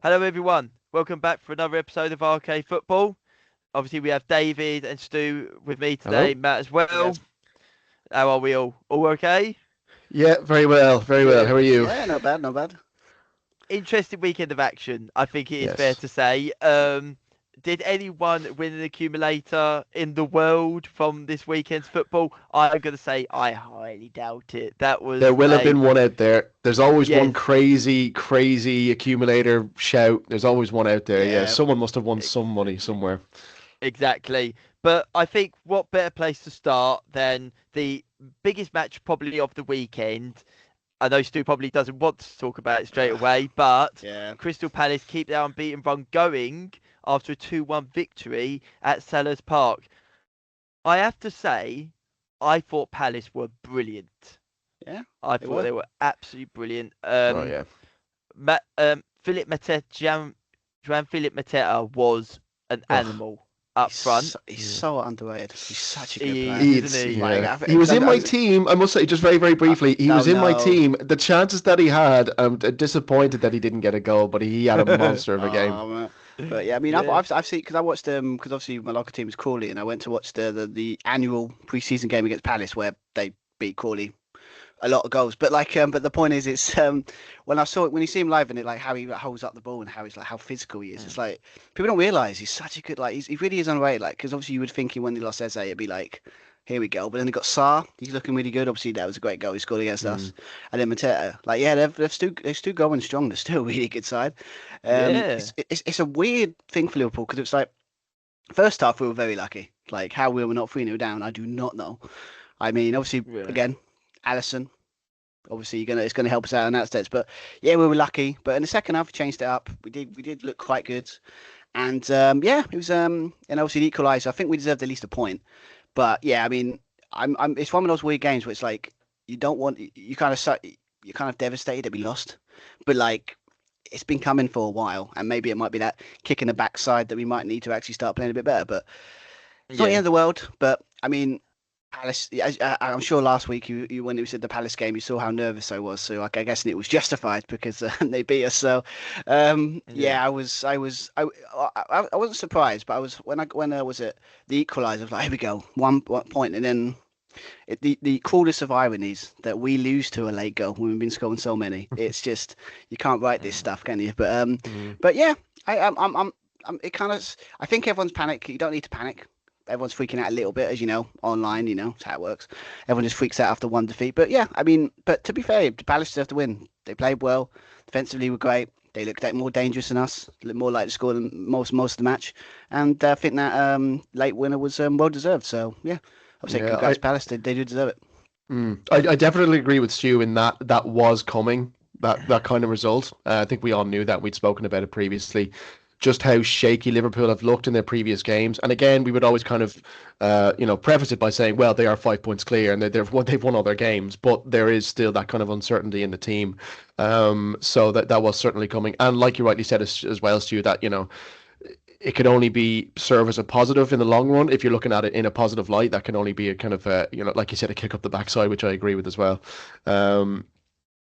Hello, everyone. Welcome back for another episode of RK Football. Obviously, we have David and Stu with me today, Hello. Matt as well. How are we all? All okay? Yeah, very well, very well. Good. How are you? Yeah, not bad, not bad. Interesting weekend of action, I think it is fair Yes. to say. Did anyone win an accumulator in the world from this weekend's football? I'm going to say I highly doubt it. That There was will have a been one out there. There's always one yes, crazy accumulator shout. There's always one out there. Yeah, Yeah, someone must have won some money somewhere. exactly. But I think what better place to start than the biggest match probably of the weekend. I know Stu probably doesn't want to talk about it straight away, but yeah. Crystal Palace keep their unbeaten run going after a 2-1 victory at Sellers Park. I have to say, I thought Palace were brilliant. Yeah, I they thought were. they were absolutely brilliant. Oh yeah. Philip Mateta, Joan Philip Mateta was an Oh, animal up front. He's yeah. so underrated. He's such a good He player. is, isn't It's he? Like, yeah. He was because in my team. I must say, just very briefly, he no, was in my no. team. The chances that he had, I'm disappointed that he didn't get a goal, but he had a monster of a game. Man. But yeah, I mean, Yeah. I've seen because I watched because obviously my local team is Crawley, and I went to watch the annual preseason game against Palace where they beat Crawley a lot of goals. But but the point is, it's when I saw it when you see him live and it like how he holds up the ball and how he's like how physical he is. It's like people don't realize he's such a good he really is underrated. Like because obviously you would think when they lost Eze it'd be like here we go, but then they got Sarr. He's looking really good. Obviously that was a great goal he scored against us, and then Mateta. Like yeah, they're still going strong. They're still a really good side. Yeah. It's a weird thing for Liverpool because it's like first half we were very lucky. Like how we were not 3-0 down, I do not know. I mean, obviously, Yeah. again, Allison, obviously it's gonna help us out in that sense. But yeah, we were lucky. But in the second half, we changed it up. We did look quite good, and yeah, it was and obviously the equaliser. I think we deserved at least a point. But yeah, I mean, I'm it's one of those weird games where it's like you don't want you're kind of devastated that we lost, but like. It's been coming for a while, and maybe it might be that kick in the backside that we might need to actually start playing a bit better. But it's not the Yeah. end of the world. But I mean, Palace, I'm sure last week when you said the Palace game, you saw how nervous I was. So I guess it was justified because they beat us. So Yeah. yeah, I wasn't surprised, but I was when was it the equaliser? I was like, here we go, one point, and then the cruelest of ironies that we lose to a late goal when we've been scoring so many. It's just you can't write this stuff, can you? Mm. But yeah, it kind of. I think everyone's panic. You don't need to panic. Everyone's freaking out a little bit, as you know, online. You know, that's how it works. Everyone just freaks out after one defeat. But yeah, I mean, but to be fair, the Palace deserve to win. They played well. Defensively, were great. They looked more dangerous than us. Looked more like to score than most of the match. And I think that late winner was well deserved. So yeah, I would say Yeah, congrats, Palace. They do deserve it. I definitely agree with Stu in that that was coming, that kind of result. I think we all knew that. We'd spoken about it previously, just how shaky Liverpool have looked in their previous games. And again, we would always kind of, preface it by saying, well, they are 5 points clear and they've won all their games, but there is still that kind of uncertainty in the team. So that was certainly coming. And like you rightly said as well, Stu, that, it can only be serve as a positive in the long run. If you're looking at it in a positive light, that can only be a kind of like you said, a kick up the backside, which I agree with as well. Um,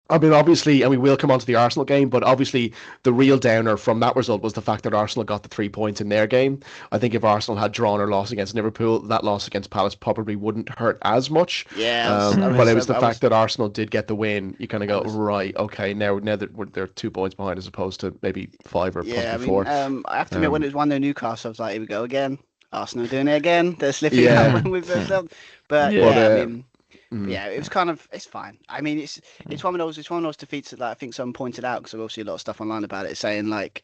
I mean, obviously, and we will come on to the Arsenal game, but obviously the real downer from that result was the fact that Arsenal got the 3 points in their game. I think if Arsenal had drawn or lost against Liverpool, that loss against Palace probably wouldn't hurt as much. Yeah, But it was the I fact was, that Arsenal did get the win. You kind of I go, was, right, okay, now that they're 2 points behind as opposed to maybe five or yeah. I possibly mean, four. I have to admit, when Um, it was 1-0 Newcastle, I was like, here we go again. Arsenal doing it again. They're slipping out yeah, when we've done. But but yeah, I mean, but mm, yeah, it was kind of it's fine. I mean, it's one of those defeats that like, I think someone pointed out because obviously a lot of stuff online about it saying like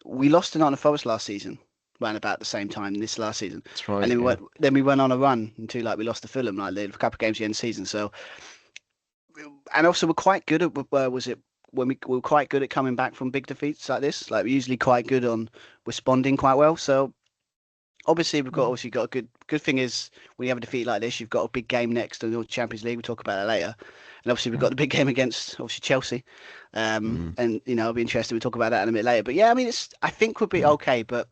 we lost to Nottingham Forest last season, around about the same time this last season, that's and right. then we Yeah. went on a run until like we lost to Fulham like a couple of games at the end of the season. So and also we're quite good at was it when we were quite good at coming back from big defeats like this. Like we're usually quite good on responding quite well. So obviously we've got a good thing is when you have a defeat like this, you've got a big game next in the Champions League. We'll talk about that later. And obviously we've got the big game against obviously Chelsea. Mm. And I'll be interested. We'll talk about that in a bit later. But yeah, I mean I think we'll be okay, but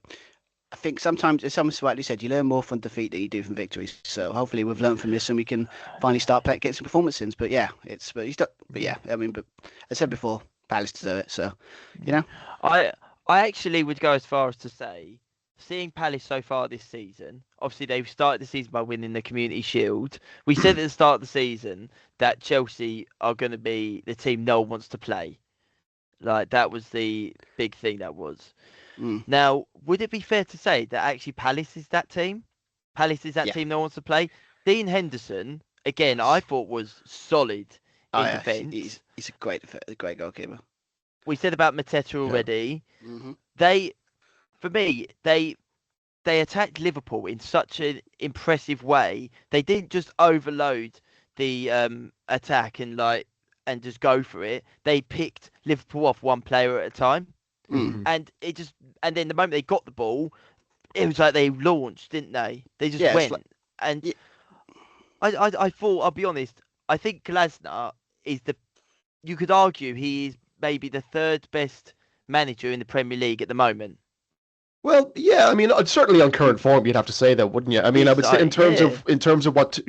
I think sometimes, as someone rightly said, you learn more from defeat than you do from victories. So hopefully we've learned from this and we can finally start getting some performances. But yeah, but yeah, I mean, but as I said before, Palace deserve it. So you know, I I actually would go as far as to say, seeing Palace so far this season, obviously they've started the season by winning the Community Shield. We said at the start of the season that Chelsea are going to be the team no one wants to play. Like, that was the big thing that was. Mm. Now, would it be fair to say that actually Palace is that team? Palace is that Yeah. team no one wants to play? Dean Henderson, again, I thought was solid Oh in yeah, defence. he's a great goalkeeper. We said about Mateta already. Hmm. They, for me, they attacked Liverpool in such an impressive way. They didn't just overload the attack and just go for it. They picked Liverpool off one player at a time, Mm. and and then the moment they got the ball, it was like they launched, didn't they? They just Yeah, it's went, like, and yeah, I thought, I'll be honest, I think Glasner is you could argue he is maybe the third best manager in the Premier League at the moment. Well, yeah, I mean, certainly on current form, you'd have to say that, wouldn't you? I mean, I would say Yeah. in terms of what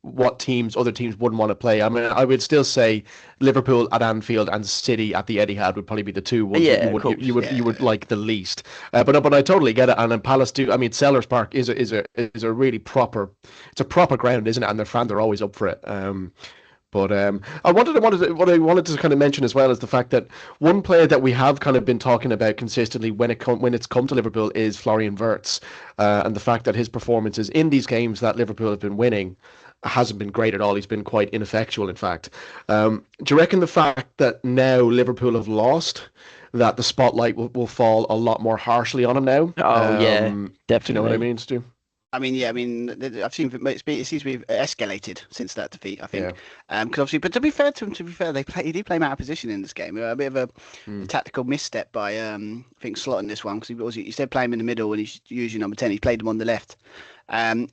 what other teams wouldn't want to play. I mean, I would still say Liverpool at Anfield and City at the Etihad would probably be the two ones that Yeah, of course. you would like the least. But I totally get it. And then Palace do. I mean, Sellers Park is a really proper, it's a proper ground, isn't it? And their fans are always up for it. But what I wanted to kind of mention as well is the fact that one player that we have kind of been talking about consistently when it's come to Liverpool is Florian Wirtz, and the fact that his performances in these games that Liverpool have been winning hasn't been great at all. He's been quite ineffectual, in fact. Do you reckon the fact that now Liverpool have lost, that the spotlight will fall a lot more harshly on him now? Oh yeah, definitely. Do you know what I mean, Stu? I mean, yeah, I mean, I've seen it seems to be escalated since that defeat. I think, Yeah. because obviously, but to be fair to him, he did play him out of position in this game. A bit of a tactical misstep by I think Slot in this one, because he instead of playing him in the middle when he's usually number 10, he played him on the left. And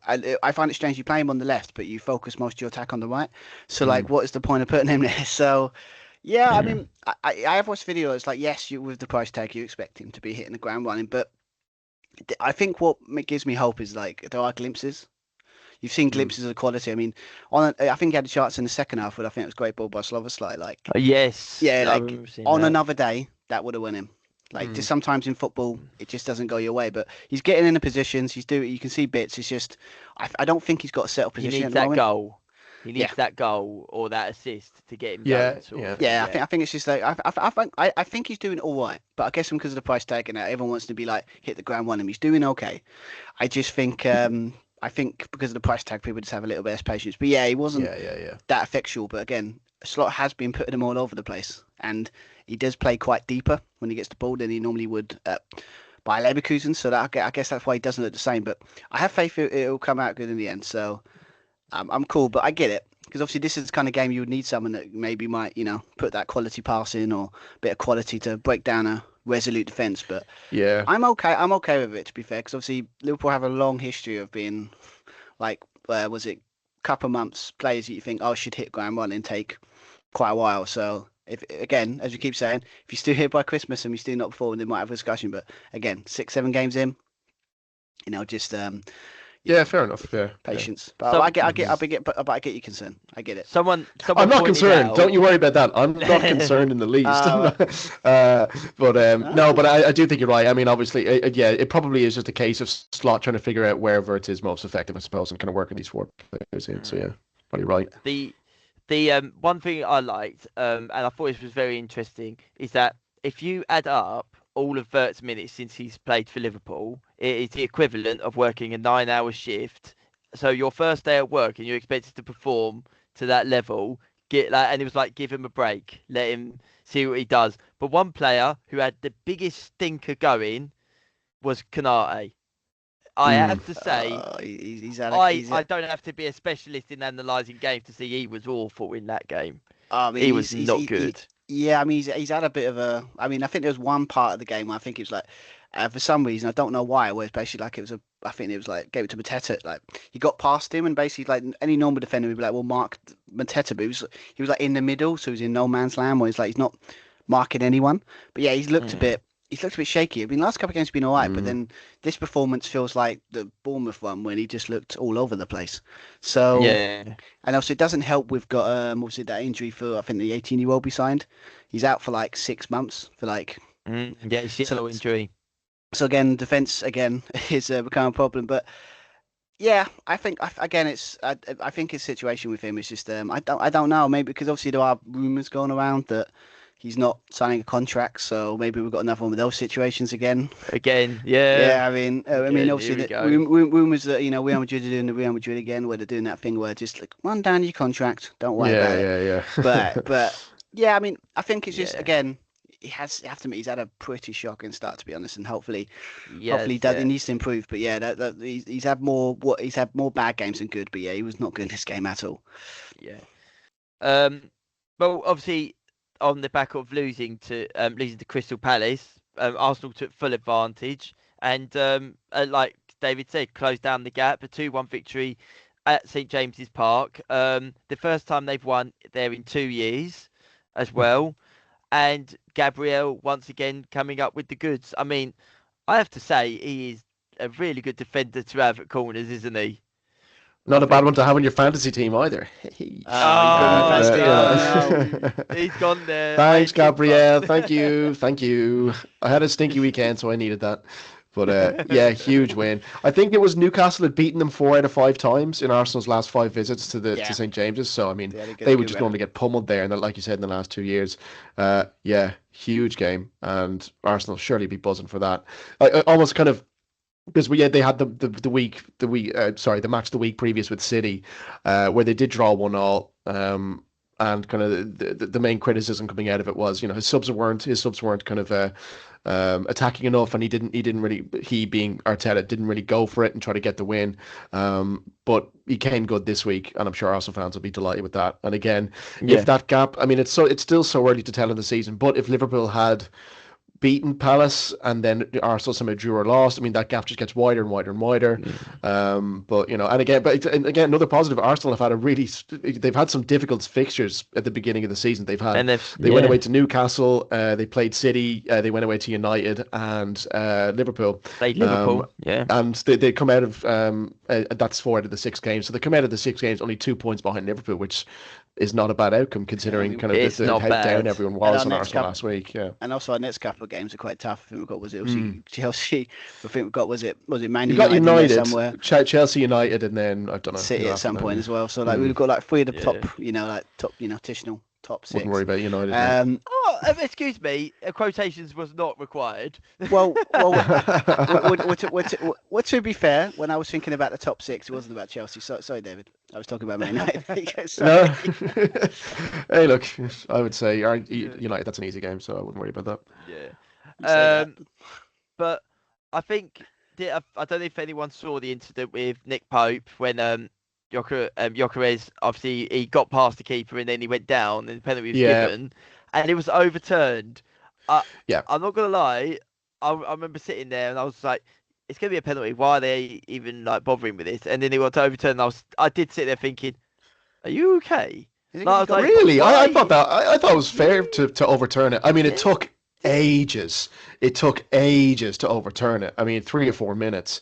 I find it strange you play him on the left, but you focus most of your attack on the right. So like, what is the point of putting him there? So. Yeah, I mean, I have watched videos like, yes, with the price tag, you expect him to be hitting the ground running, but I think what gives me hope is like there are glimpses. You've seen glimpses of the quality. I mean, I think he had a chance in the second half, but I think it was a great ball by Szoboszlai. Like, yes, yeah, I like remember seeing on that. another day, that would have won him. Like, just sometimes in football, it just doesn't go your way. But he's getting in the positions. He's doing. You can see bits. It's just, I don't think he's got a settled He position needs at the that moment. goal. He needs Yeah. that goal or that assist to get him Yeah, going. Sort yeah. of. Yeah, I think it's just like I think he's doing all right, but I guess because of the price tag and that, everyone wants to be like hit the ground running. He's doing okay. I just think I think because of the price tag, people just have a little bit less patience. But yeah, he wasn't Yeah. that effectual. But again, Slot has been putting him all over the place, and he does play quite deeper when he gets the ball than he normally would by Leverkusen. So that I guess that's why he doesn't look the same. But I have faith it'll come out good in the end. So I'm cool, but I get it. Because obviously this is the kind of game you would need someone that maybe might, put that quality pass in or a bit of quality to break down a resolute defence. But Yeah. I'm okay. I'm okay with it, to be fair, because obviously Liverpool have a long history of being like, was it a couple of months players that you think, should hit ground running take quite a while. So if again, as we keep saying, if you're still here by Christmas and you're still not performing, they might have a discussion. But again, 6-7 games in, just Yeah, fair enough. Yeah. patience. But I get your concern. I get it. Someone I'm not pointed concerned. out- Don't you worry about that. I'm not concerned in the least. But I do think you're right. I mean, obviously, it probably is just a case of Slot trying to figure out where Wirtz is most effective, I suppose, and kind of working these four players in. So yeah, probably right. The one thing I liked, and I thought this was very interesting, is that if you add up all of Wirtz's minutes since he's played for Liverpool, it is the equivalent of working a 9-hour shift. So your first day at work and you're expected to perform to that level, and it was like, give him a break, let him see what he does. But one player who had the biggest stinker going was Kanate. I have to say, I don't have to be a specialist in analysing games to see he was awful in that game. I mean, He was not good. Yeah, I mean, he's had a bit of a. I mean, I think there was one part of the game where I think it was like, for some reason, I don't know why, where it's basically like it was I think it was like gave it to Mateta. Like he got past him, and basically like any normal defender would be like, well, mark Mateta, but he was like in the middle, so he was in no man's land where he's not marking anyone. But yeah, he's looked a bit shaky. I mean, last couple of games have been all right, but then this performance feels like the Bournemouth one when he just looked all over the place. So Yeah. and also it doesn't help. We've got obviously that injury for I think the 18-year-old we signed. He's out for like 6 months for like Yeah, it's a yellow injury. So again, defense again is become a problem. But yeah, I think again, I think his situation with him is just I don't know, maybe because obviously there are rumours going around that he's not signing a contract, so maybe we've got another one with those situations again. Again, yeah. Yeah, I mean, Again, obviously, here we the go. rumours that Real Madrid are doing the Real Madrid again, where they're doing that thing where just like run down your contract, don't worry about it. But yeah, I mean, I think it's just Yeah. again, you have to admit he's had a pretty shocking start, to be honest, and hopefully Yes, he does. He needs to improve. But yeah, he's had more bad games than good. But yeah, he was not good in this game at all. yeah. Well, obviously, on the back of losing to Crystal Palace, Arsenal took full advantage and, like David said, closed down the gap. A 2-1 victory at St James's Park. The first time they've won there in 2 years, as well. And Gabriel once again coming up with the goods. I mean, I have to say he is a really good defender to have at corners, isn't he? Not a bad one to have on your fantasy team either. No, he's gone there. Thanks, Gabrielle. Thank you. I had a stinky weekend, so I needed that. But yeah, huge win. I think it was Newcastle had beaten them 4 out of 5 times in Arsenal's last 5 visits to St James's. So I mean, they would just normally get pummeled there, and like you said, in the last 2 years, yeah, huge game, and Arsenal surely be buzzing for that. I almost kind of. Because they had the match the week previous with City, where they did draw 1-1, and kind of the main criticism coming out of it was, his subs weren't kind of attacking enough, and he being Arteta didn't really go for it and try to get the win. But he came good this week, and I'm sure Arsenal fans will be delighted with that. And again, if that gap, I mean, it's still so early to tell in the season, but if Liverpool had beaten Palace and then Arsenal somehow drew or lost, I mean, that gap just gets wider and wider and wider. But and again, another positive, Arsenal have had they've had some difficult fixtures at the beginning of the season. They went away to Newcastle, they played City, they went away to United and Liverpool. Played Liverpool, and they come out of that's 4 out of the 6 games. So they come out of the 6 games only 2 points behind Liverpool, which is not a bad outcome considering kind of how down everyone was on Arsenal last week. Yeah, and also our next couple of games are quite tough. I think we've got Chelsea. I think we've got was it Man United somewhere. Chelsea, United, and then I don't know, City at some point as well. So we've got 3 of the top, traditional top 6. Wouldn't worry about United. Excuse me, quotations was not required. Well, to be fair, when I was thinking about the top 6, it wasn't about Chelsea. Sorry, David. I was talking about Man United. No. Hey, look, I would say United, that's an easy game, so I wouldn't worry about that. Yeah. But I think, I don't know if anyone saw the incident with Nick Pope when Gyökeres, obviously, he got past the keeper and then he went down and the penalty was given. And it was overturned. I'm not gonna lie. I remember sitting there and I was like, "It's gonna be a penalty. Why are they even bothering with this?" And then they got to overturn. And I did sit there thinking, "Are you okay?" Really? I thought it was fair to overturn it. I mean, it took ages. It took ages to overturn it. I mean, 3 or 4 minutes.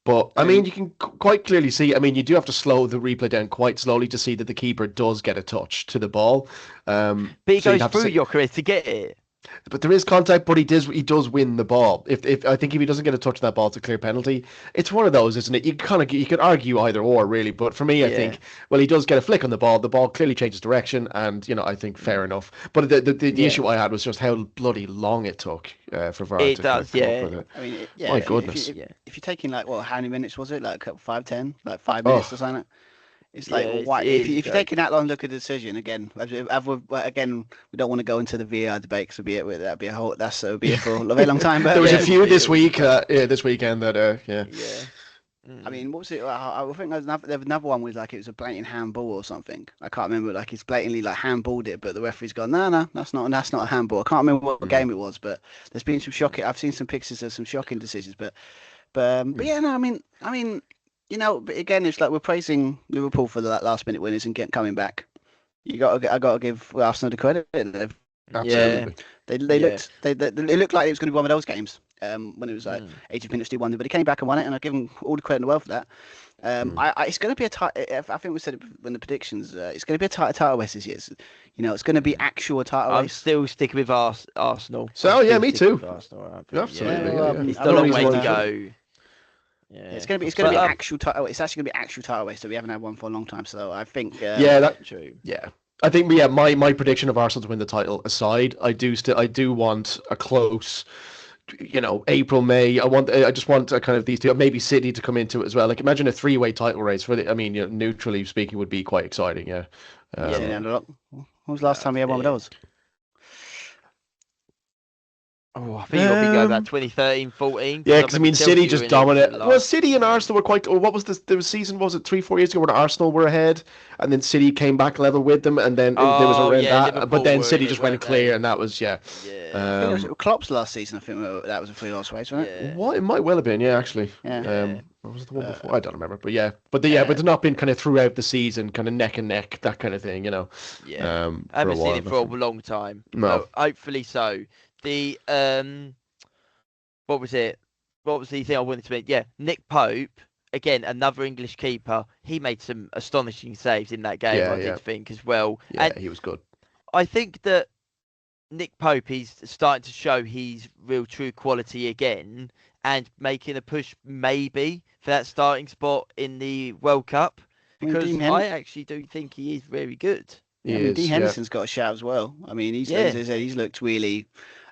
But I mean, you can quite clearly see. I mean, you do have to slow the replay down quite slowly to see that the keeper does get a touch to the ball. But he goes through your career to get it. But there is contact, but he does win the ball. If I think if he doesn't get a touch on that ball, it's a clear penalty. It's one of those, isn't it? You could argue either or really, but for me, I think he does get a flick on the ball. The ball clearly changes direction, and I think fair enough. But the issue I had was just how bloody long it took for VAR to come up with it. I mean, my goodness. If you're taking how many minutes was it? 5, 10, 5 minutes or something. It's why if you're taking that long look at the decision again, we don't want to go into the VAR debate because that'd be for a very long time. But there was a few this week, this weekend that I mean, what was it? I think there was another one with it was a blatant handball or something. I can't remember. He's blatantly handballed it, but the referee's gone, no, that's not a handball. I can't remember what game it was, but there's been some shocking. I've seen some pictures of some shocking decisions, but yeah, no, I mean. But again, it's we're praising Liverpool for the last minute winners and coming back. I got to give Arsenal the credit. They've Absolutely. They Yeah. looked they looked like it was going to be one of those games when it was like 80 minutes to 1, but he came back and won it, and I give him all the credit in the world for that. It's going to be a tight. I think we said it when the predictions. It's going to be a title race this year. It's going to be actual title I'm race. still sticking with Arsenal. So, yeah, me too. Arsenal, Absolutely. Yeah, Yeah. It's I the don't long know way who's to won. go. Yeah. It's going to be But, actual title. It's actually going to be actual title race. So we haven't had one for a long time. So I think. True. Yeah. I think my prediction of Arsenal to win the title aside, I do want a close, April, May. I just want a kind of these two, maybe City to come into it as well. Like imagine a three-way title race neutrally speaking, would be quite exciting. Yeah. When was the last time we had one of those? Oh, I think you'll be going about 2013, 14. Yeah, because City just dominated. Well, City and yeah. Arsenal were quite. What was this? The season was it 3-4 years ago when Arsenal were ahead, and then City came back level with them, and then there was around that. Liverpool But then were City in it, just went weren't clear, they? and that was Yeah. I think it was Klopp's last season. I think that was a free-loss race, wasn't it? Yeah. What it might well have been, yeah, actually. Yeah. What was the one before? I don't remember, but yeah, but it's not been kind of throughout the season, kind of neck and neck, that kind of thing, Yeah. I haven't seen it for a long time. No. Hopefully so. The what was it? What was the thing I wanted to mention? Yeah, Nick Pope, again, another English keeper. He made some astonishing saves in that game, I did think, as well. Yeah, and he was good. I think that Nick Pope, he's starting to show his real true quality again and making a push maybe for that starting spot in the World Cup, because I actually do think he is very good. Dean Henderson's got a shout as well. I mean, he's looked really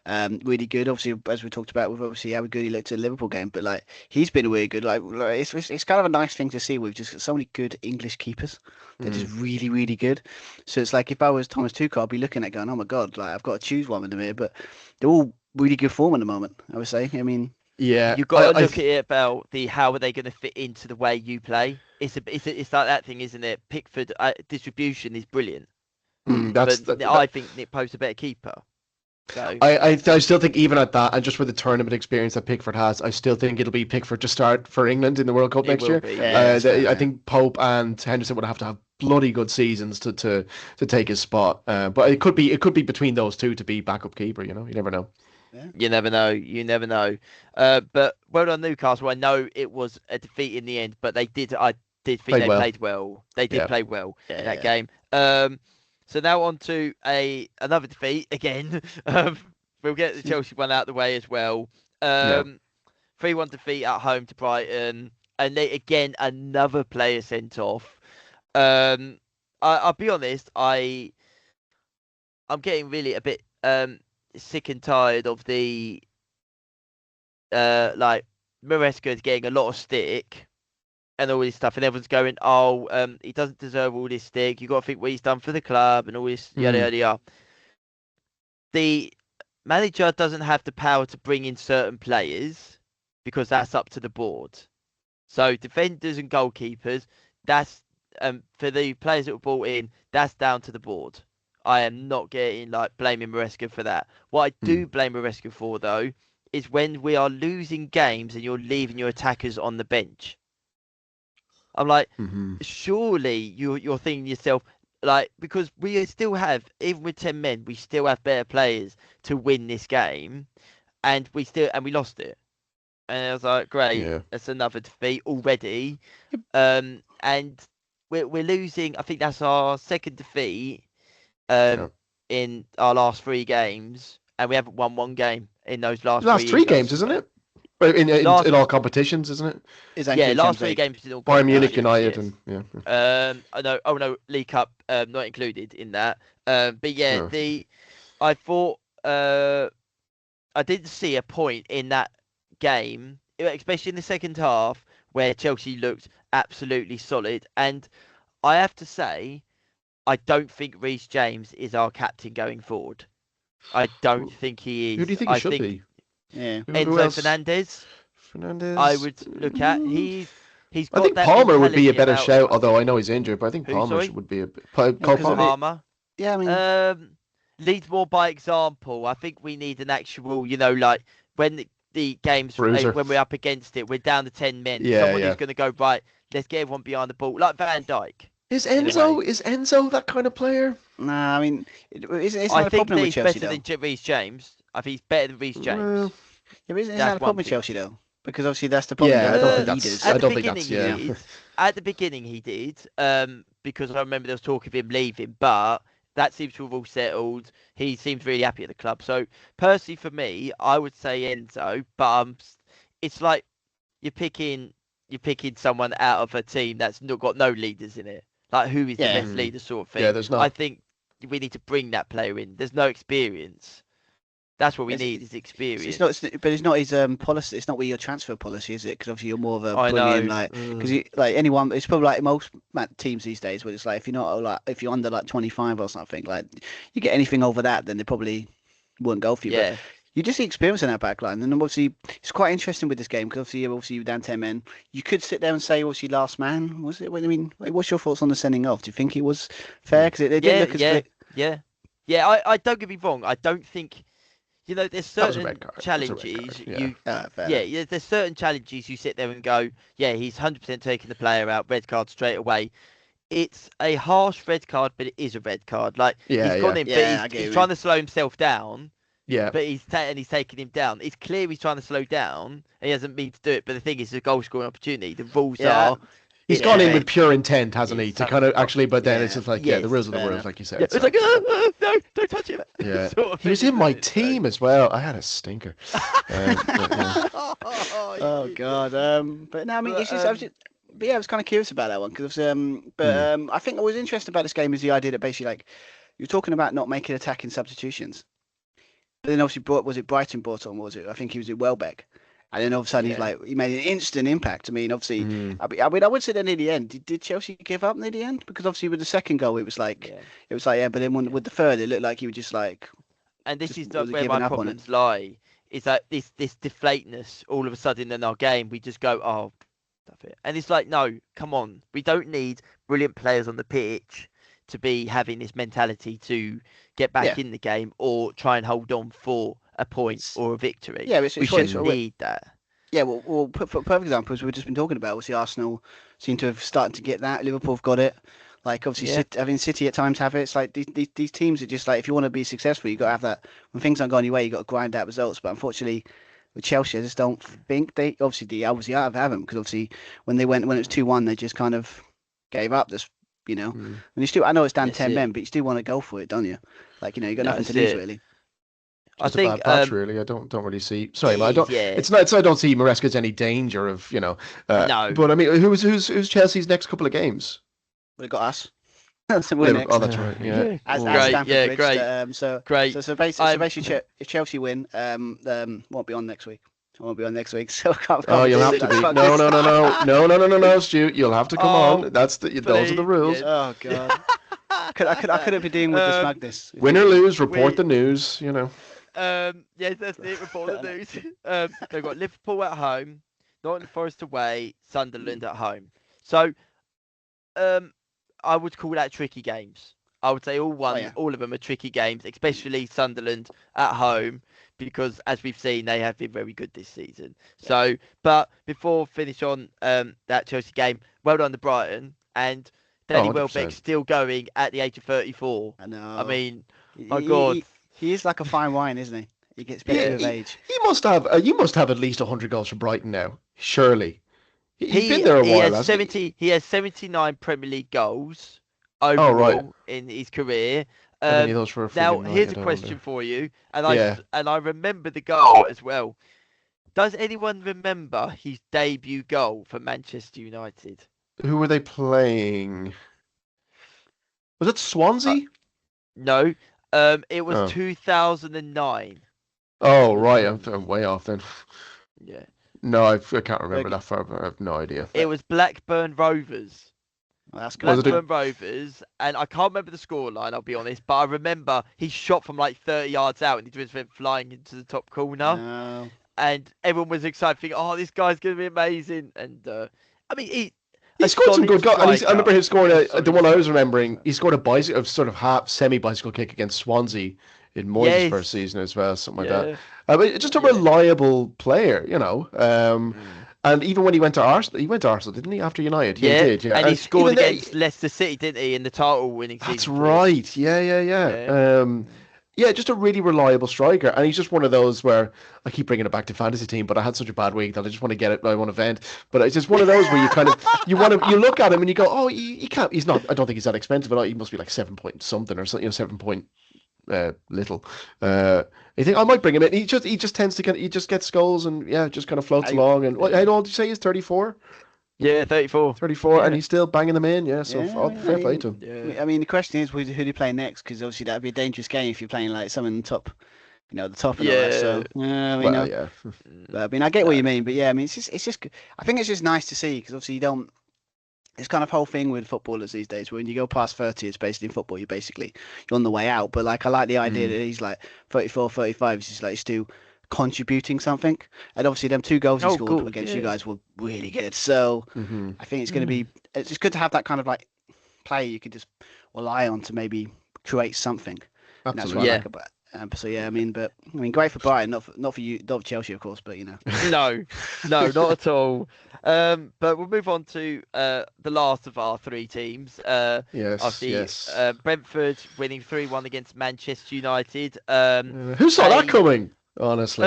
good. Obviously, as we talked about, with obviously how good he looked at the Liverpool game, but like he's been really good. Like it's kind of a nice thing to see. We've just got so many good English keepers. They're just really, really good. So it's like if I was Thomas Tuchel, I'd be looking at going, oh my god, like I've got to choose one of them here. But they're all really good form at the moment, I would say. I mean, yeah, you've got to look at it about how are they going to fit into the way you play. It's like that thing, isn't it? Pickford distribution is brilliant. I think Nick Pope's a better keeper. So I still think even at that, and just with the tournament experience that Pickford has, I still think it'll be Pickford to start for England in the World Cup next year. I think Pope and Henderson would have to have bloody good seasons to take his spot. But it could be between those two to be backup keeper. You never know. Yeah. You never know. But well done Newcastle. I know it was a defeat in the end, but I did think they played well. They did play well in that game. So now on to another defeat again. We'll get the Chelsea one out of the way as well. 3-1 defeat at home to Brighton, and again another player sent off. I'll be honest, I'm getting really a bit sick and tired of the like Maresca is getting a lot of stick and all this stuff, and everyone's going, he doesn't deserve all this stick. You got to think what he's done for the club and all this yada yada yada. The manager doesn't have the power to bring in certain players because that's up to the board. So defenders and goalkeepers, that's for the players that were brought in, that's down to the board. I am not blaming Maresca for that. What I do blame Maresca for though is when we are losing games and you're leaving your attackers on the bench. I'm like, surely you're thinking to yourself, like, because we still have, even with 10 men, we still have better players to win this game, and we lost it. And I was like, great, that's another defeat already. And we're losing. I think that's our second defeat in our last 3 games, and we haven't won one game in those last 3 games, isn't it? In all competitions, isn't it? Last 3 games in all Bayern Munich, United, and League Cup not included in that. I thought I didn't see a point in that game, especially in the second half, where Chelsea looked absolutely solid. And I have to say, I don't think Reece James is our captain going forward. I don't think he is. Who do you think he should be? Yeah, Enzo Fernandez. I would look at. He's got. I think that Palmer would be a better shout, him. although I know he's injured. But I think Palmer would be Palmer. Yeah, I mean, leads more by example. I think we need an actual, like when the games Bruiser. When we're up against it, we're down to 10 men. Yeah, Someone who's going to go right. Let's get everyone behind the ball, like Van Dijk. Is in a way. Enzo that kind of player? Nah, I mean, it's I not a think problem that with he's Chelsea better though. than Reece James. I think he's better than Reece James. Well, Yeah, isn't that That's a problem one with thing. Chelsea though? Because obviously that's the problem. Yeah, You I don't don't have think the that's. leaders. I At the don't think beginning that's. he Yeah. did. At the beginning he did. Because I remember there was talk of him leaving, but that seems to have all settled. He seems really happy at the club. So personally, for me, I would say Enzo. But it's like you're picking someone out of a team that's not got no leaders in it. Like who is the Yeah. best leader sort of Yeah, thing. there's I not. think we need to bring that player in. There's no experience. That's what we It's, need is it's not, experience. but it's not his policy. It's not where your transfer policy, is it? Because obviously you're more of a I brilliant know. like because like anyone. It's probably like most teams these days where it's like if you're not like if you're under like 25 or something, like you get anything over that, then they probably wouldn't go for you. Yeah. But you just see experience in that back line, and obviously it's quite interesting with this game because obviously you're down 10 men. You could sit there and say obviously last man was it? I mean, what's your thoughts on the sending off? Do you think it was fair? Because it didn't look as Yeah. I don't get me wrong. I don't think there's That was a certain red card. That was a red challenges card, yeah. fair. there's certain challenges you sit there and go, yeah, he's 100% taking the player out, red card straight away. It's a harsh red card, but it is a red card. Like Yeah, he's gone in, Yeah, I but get he's you, trying man. to slow himself down. Yeah. But he's taking him down. It's clear he's trying to slow down, and he hasn't been to do it. But the thing is, it's a goal scoring opportunity. The rules Yeah. are. He's it's gone in red. with pure intent, hasn't he? It's To kind of actually, but then Yeah. it's just like, yeah, the Yes, rules are the fair rules, enough. like you said. Yeah, it's so. like, no, don't touch him. Yeah. Sort of He was thing, in my isn't it? So- team as well. I had a stinker. Oh God. But no, I mean, it's just, I was just, but yeah, I was kind of curious about that one because I think what was interesting about this game is the idea that basically like you're talking about not making attacking substitutions, but then obviously was it Brighton brought on? Was it? I think he was at Welbeck, and then all of a sudden he made an instant impact. I mean, obviously, I would say then in the end, did Chelsea give up near the end? Because obviously with the second goal, it was like but then with the third, it looked like he was just like. And this Just is wasn't where my giving up on problems lie. Is that this deflateness all of a sudden in our game, we just go, oh, stuff it. And it's like, no, come on. We don't need brilliant players on the pitch to be having this mentality to get back in the game or try and hold on for a point or a victory. Yeah, we shouldn't need that. Yeah, well, for perfect example, as we've just been talking about, the Arsenal seem to have started to get that. Liverpool have got it. Like obviously, City at times have it. It's like these teams are just like if you want to be successful, you got to have that. When things aren't going your way, you got to grind out results. But unfortunately, with Chelsea, I just don't think they obviously haven't because obviously when it was 2-1, they just kind of gave up. This and you still I know it's down 10 men, but you still want to go for it, don't you? Like you got nothing to lose really. Just a bad patch, really. I don't really see. Sorry, but I don't. Yeah. It's not. I don't see Maresca's any danger of No. But I mean, who's Chelsea's next couple of games? Well, they got us. So we're next. Oh, that's right. Yeah. As Great, Stamford yeah, Bridge, great. So Great. So basically, if Chelsea win, won't be on next weweek. I won't be on next week, so I can't. Oh, you'll have to be. No, Stu. You'll have to come on. Those are the rules. Oh God. I couldn't be dealing with this madness. Win or lose, report the news. Yes, that's it. Report the news. They've got Liverpool at home, Nottingham Forest away, Sunderland at home. So, I would call that tricky games. I would say all of them are tricky games, especially Sunderland at home, because as we've seen, they have been very good this season. So, but before finish on that Chelsea game, well done to Brighton and Danny Welbeck still going at the age of 34. I know. I mean, my God. He is like a fine wine, isn't he? He gets better with age. He must have. You must have at least 100 goals for Brighton now. Surely. He's been there a while. He has 79 Premier League goals overall in his career. Now, here's a question for you, and I remember the goal as well. Does anyone remember his debut goal for Manchester United? Who were they playing? Was it Swansea? No, it was 2009. Oh, right. I'm way off then. Yeah. No, I can't remember that far. I have no idea. It was Blackburn Rovers. Well, that's good. Blackburn Rovers, and I can't remember the scoreline, I'll be honest, but I remember he shot from like 30 yards out and he just went flying into the top corner. No. And everyone was excited, thinking, oh, this guy's going to be amazing. And, I mean, he scored some good goals. I remember him scoring the one I was remembering. He scored a sort of half semi-bicycle kick against Swansea in Moyes' first season as well, something like that. But just a reliable player, And even when he went to Arsenal, didn't he? After United, yeah, he Yeah, did. Yeah, and he scored even there, against Leicester City, didn't he, in the title-winning that's season for them? right. Yeah. Yeah. Yeah, just a really reliable striker, and he's just one of those where I keep bringing it back to fantasy team, but I had such a bad week that I just want to get it. I want to vent, but it's just one of those where you kind of you look at him and you go, oh, he can't. He's not. I don't think he's that expensive, but he must be like 7 point something or something, 7 point little. You think I might bring him in? He just tends to he just gets goals and just kind of floats along. And how old did you say he's 34? Yeah, 34. 34, Yeah. and he's still banging them in. Yeah, so fair play to him. Yeah. I mean, the question is, who do you play next? Because obviously that'd be a dangerous game if you're playing like someone in the top, the top and all that. So Yeah. But, I mean, I get what you mean, but yeah, I mean, it's just. I think it's just nice to see because obviously you don't. It's kind of whole thing with footballers these days. When you go past 30, it's basically in football. You're on the way out. But like, I like the idea that he's like 34, 35. He's just like still contributing something. And obviously, them 2 goals he scored against you guys were really good. So I think it's going to be. It's just good to have that kind of like player you could just rely on to maybe create something. Absolutely. And that's what I like about. So yeah, I mean, great for Brighton, not for you, not for Chelsea, of course, but No, not at all. But we'll move on to the last of our 3 teams. Yes. Brentford winning 3-1 against Manchester United. Who saw that coming? Honestly,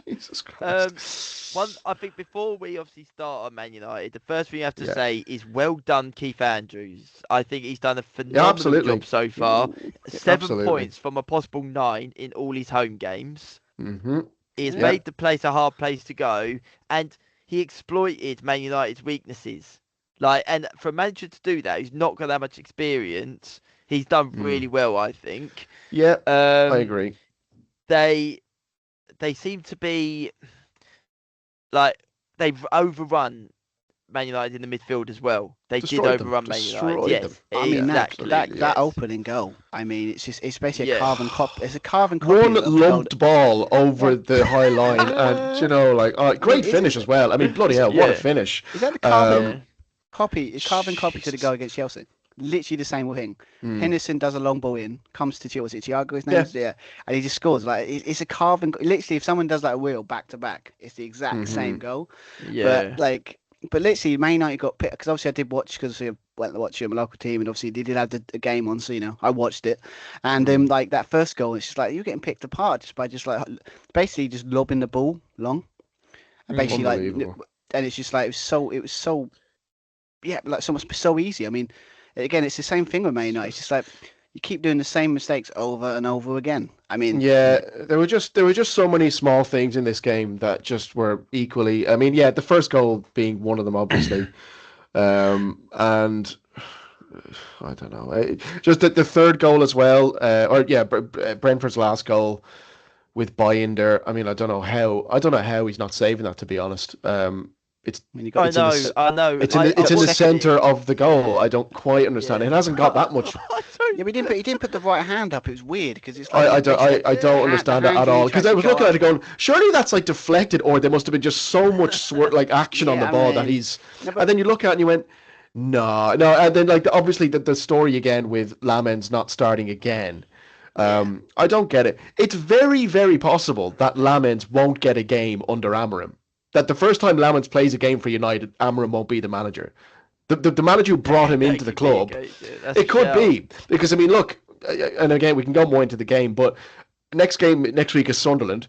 Jesus Christ. I think before we obviously start on Man United, the first thing you have to say is well done, Keith Andrews. I think he's done a phenomenal job so far. 7 points from a possible 9 in all his home games. He's made the place a hard place to go, and he exploited Man United's weaknesses. And for a manager to do that, who's not got that much experience, he's done really well, I think. Yeah, I agree. They seem to be they've overrun Man United in the midfield as well. They did overrun Man United. Yes, I mean that opening goal. I mean, it's basically a carbon copy. It's a carbon copy. One lumped ball over the high line, and great finish as well. I mean, bloody hell, what a finish! Is that the carbon copy? It's carbon copy to the goal against Chelsea. Literally the same thing. Henderson does a long ball in, comes to Thiago, his name is, and he just scores. It's a carbon. Literally, if someone does a wheel back to back, it's the exact same goal. Yeah. But literally, Man United got picked because obviously I did watch because I went to watch my local team, and obviously they did have the game on, so I watched it, and that first goal, it's just like you're getting picked apart just by basically just lobbing the ball long, and basically and it's just it was so so easy. I mean. Again, it's the same thing with Man United. It's just you keep doing the same mistakes over and over again. I mean, there were just so many small things in this game that just were equally. I mean, the first goal being one of them, obviously, and I don't know, just the third goal as well, Brentford's last goal with Binder. I mean, I don't know how he's not saving that, to be honest. I know. It's in the center of the goal. I don't quite understand. It hasn't got that much. Yeah, but he didn't put the right hand up. It was weird because it's I don't understand that at all, because I was looking at it going, surely that's deflected, or there must have been just so much action on the ball that he's. And then you look at it and you went, no, and then obviously the story again with Lamens not starting again. I don't get it. It's very, very possible that Lamens won't get a game under Amorim. That the first time Lamens plays a game for United, Amorim won't be the manager. The manager who brought him into the club, it could be. Because, I mean, look, and again, we can go more into the game, but next week is Sunderland.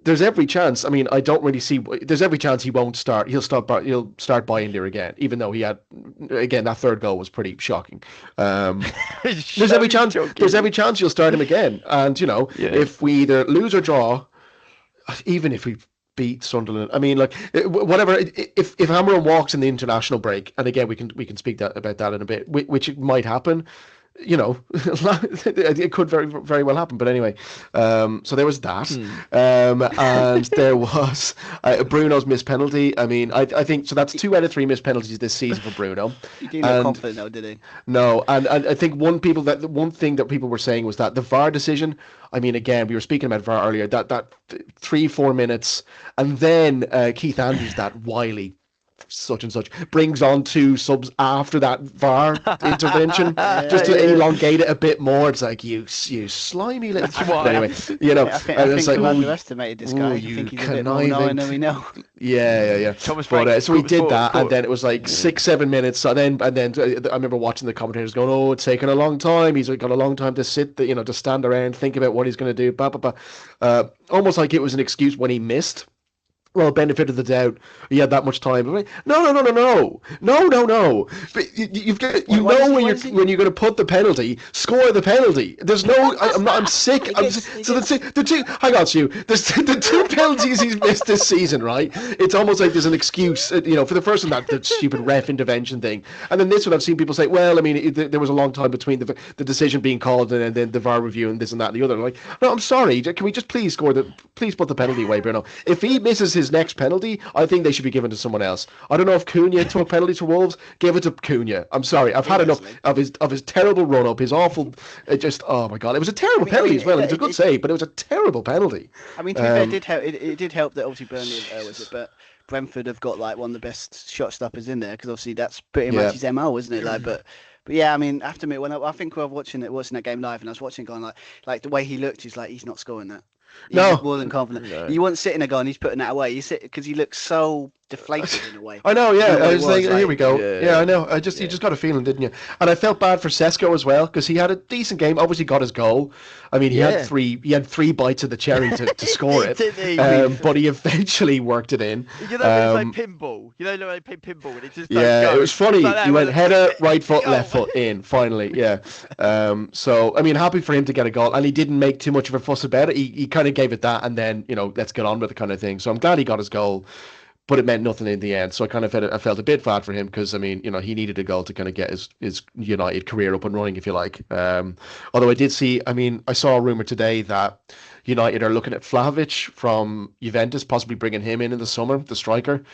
There's every chance, I mean, I don't really see, there's every chance he won't start. He'll start Binder again, even though he had, again, that third goal was pretty shocking. There's every chance you'll start him again. And, if we either lose or draw, even if we beat Sunderland, I mean, whatever. If Amorim walks in the international break, and again we can speak about that in a bit, which it might happen. It could very, very well happen. But anyway, so there was that, and there was Bruno's missed penalty. I mean, I think so. That's 2 out of 3 missed penalties this season for Bruno. He didn't look confident though, did he? No, and I think one thing that people were saying was that the VAR decision. I mean, again, we were speaking about VAR earlier. That 3-4 minutes, and then Keith Andrews, that wily such and such, brings on 2 subs after that VAR intervention, just to elongate it a bit more. It's like, you slimy little... But anyway, I think we've underestimated this guy. I think he's a bit more knowing than we know. Yeah. But, so we did that, and then it was like 6-7 minutes, and then I remember watching the commentators going, "Oh, it's taken a long time. He's got a long time to sit, to stand around, think about what he's going to do." Blah blah blah. Almost like it was an excuse when he missed. Well, benefit of the doubt, he had that much time. No. But when you're going to put the penalty, score the penalty. There's no. I'm sick. The two. Hang on, Stu. There's the 2 penalties he's missed this season, right? It's almost like there's an excuse, for the first one, that stupid ref intervention thing, and then this one I've seen people say, well, I mean, there was a long time between the decision being called and then the VAR review and this and that and the other. Like, no, I'm sorry. Can we just please put the penalty away, Bruno? If he misses his next penalty, I think they should be given to someone else. I don't know if Cunha took penalties for Wolves. Give it to Cunha. I'm sorry. I've had enough of his terrible run up. His awful. Oh my God! It was a terrible penalty as well. It was a good save, but it was a terrible penalty. I mean, to be fair, it did help that obviously Burnley but Brentford have got like one of the best shot stoppers in there, because obviously that's pretty much his MO, isn't it? Like, but yeah, I mean, I have to admit, when I think we were watching that game live, and I was watching, going like the way he looked, he's like, he's not scoring that. He's more than confident. No. You weren't sitting there going, he's putting that away. You sit because he looks so deflated in a way. I know, yeah. I was like, here we go. Yeah, I know. You just got a feeling, didn't you? And I felt bad for Sesko as well, because he had a decent game. Obviously, got his goal. I mean, he had three bites of the cherry to score it. But he eventually worked it in. It's like pinball. When they play pinball, and it just it was funny. Like he went header, right foot, left foot in. Finally, yeah. So I mean, happy for him to get a goal, and he didn't make too much of a fuss about it. He kind of gave it that, and then let's get on with it kind of thing. So I'm glad he got his goal. But it meant nothing in the end, so I felt a bit bad for him, because I mean, he needed a goal to kind of get his United career up and running, if you like. Although I did see, I saw a rumor today that United are looking at Vlahovic from Juventus, possibly bringing him in the summer, the striker.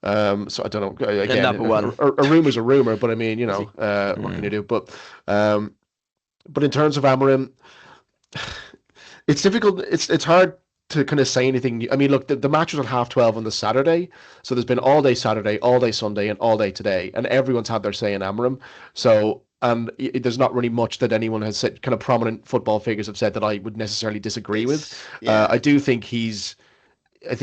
So I don't know. Again, a rumor's a rumor, but I mean, what can you do? But in terms of Amorim, it's difficult. It's hard to kind of say anything. I mean, look, the match was at 12:30 on the Saturday, so there's been all day Saturday, all day Sunday, and all day today, and everyone's had their say in Amorim. So, there's not really much that anyone has said, kind of prominent football figures have said, that I would necessarily disagree with. I do think he's had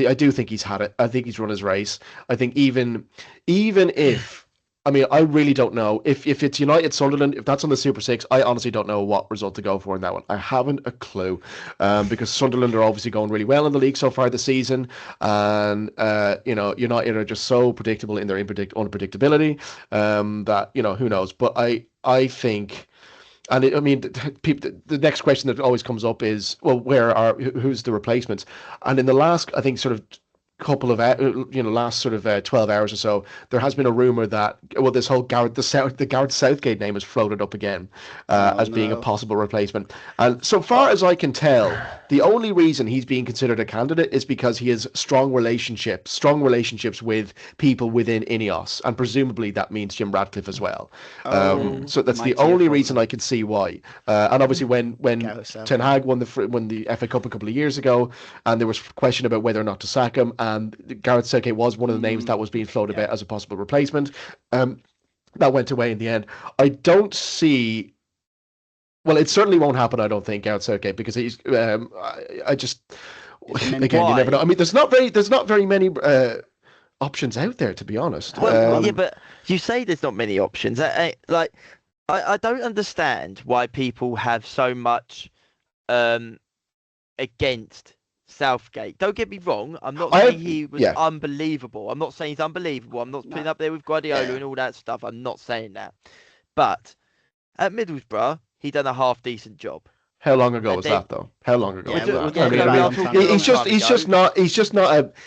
it. I think he's run his race. I think even if, I really don't know if it's United Sunderland, if that's on the Super 6, I honestly don't know what result to go for in that one. I haven't a clue, because Sunderland are obviously going really well in the league so far this season, and United are just so predictable in their unpredictability, that who knows. But I think, and the next question that always comes up is, well, who's the replacements? And in the last, I think, sort of couple of last sort of 12 hours or so, there has been a rumor that this whole Gareth Southgate name has floated up again as being a possible replacement. And so far as I can tell, the only reason he's being considered a candidate is because he has strong relationships with people within Ineos, and presumably that means Jim Ratcliffe as well. So that's the only reason I can see why. And obviously when Ten Hag won the FA Cup a couple of years ago, and there was question about whether or not to sack him, and Gareth Southgate was one of the names that was being floated about as a possible replacement. That went away in the end. I don't see. Well, it certainly won't happen, I don't think, Gareth Southgate, because he's. I just. Again, you never know. I mean, there's not very many options out there, to be honest. Well, but you say there's not many options. I don't understand why people have so much against Southgate. Don't get me wrong. I'm not saying he was unbelievable. I'm not saying he's unbelievable. I'm not putting up there with Guardiola and all that stuff. I'm not saying that. But at Middlesbrough, he done a half decent job. How long ago was that, though? How long ago?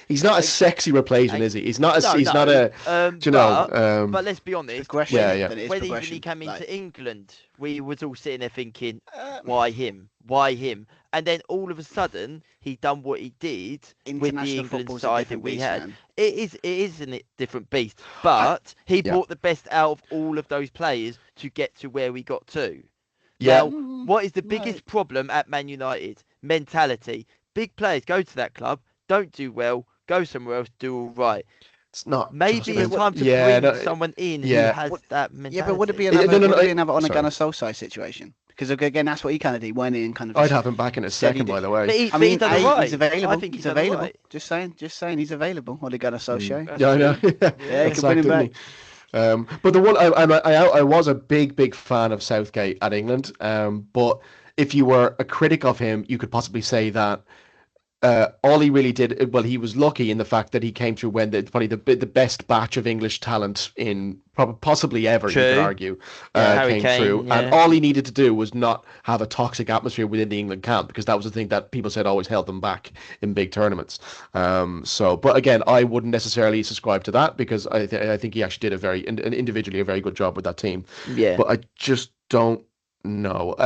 He's not a sexy replacement, is he? He's not a. But let's be honest. When he came into England, we was all sitting there thinking, why him? Why him? And then all of a sudden, he done what he did with the England side that we had. It is a different beast. But he brought the best out of all of those players to get to where we got to. Yeah. Now, what is the biggest problem at Man United? Mentality. Big players go to that club, don't do well, go somewhere else, do all right. It's not. Maybe just- it's time to yeah, bring no, someone in yeah. who has that mentality. Yeah, but would it be no, another, no, would no, it be another Ole sorry. Gunnar Solskjaer situation? Because again, that's what he kind of did. Went in kind of I'd just have him back in a steadied second, it. by the way. But he, I but he mean, done it right. he's available. I think He's done it available. right. Just saying, he's available. Ole Gunnar Solskjaer. That's Yeah, I know. true. Yeah, he That's could bring him exactly. back. But the one I was a big fan of Southgate at England. But if you were a critic of him, you could possibly say that all he really did, well, he was lucky in the fact that he came through when probably the best batch of English talent in possibly ever, you could True. argue, Harry came Kane, through. yeah. And all he needed to do was not have a toxic atmosphere within the England camp, because that was the thing that people said always held them back in big tournaments. But again, I wouldn't necessarily subscribe to that, because I think he actually did individually a very good job with that team. Yeah. But I just don't know.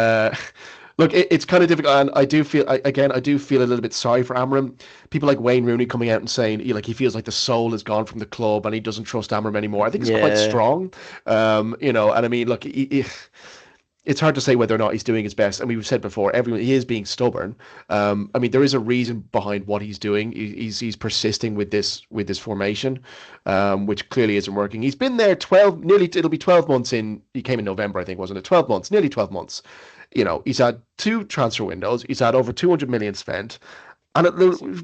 Look, it's kind of difficult, and I do feel a little bit sorry for Amram. People like Wayne Rooney coming out and saying he feels like the soul is gone from the club and he doesn't trust Amram anymore. I think it's quite strong, and I mean, look, it's hard to say whether or not he's doing his best. And we've said before, he is being stubborn. I mean, there is a reason behind what he's doing. He's persisting with this formation, which clearly isn't working. He's been there it'll be 12 months in. He came in November, I think, wasn't it? 12 months, nearly 12 months. He's had 2 transfer windows. He's had over 200 million spent. And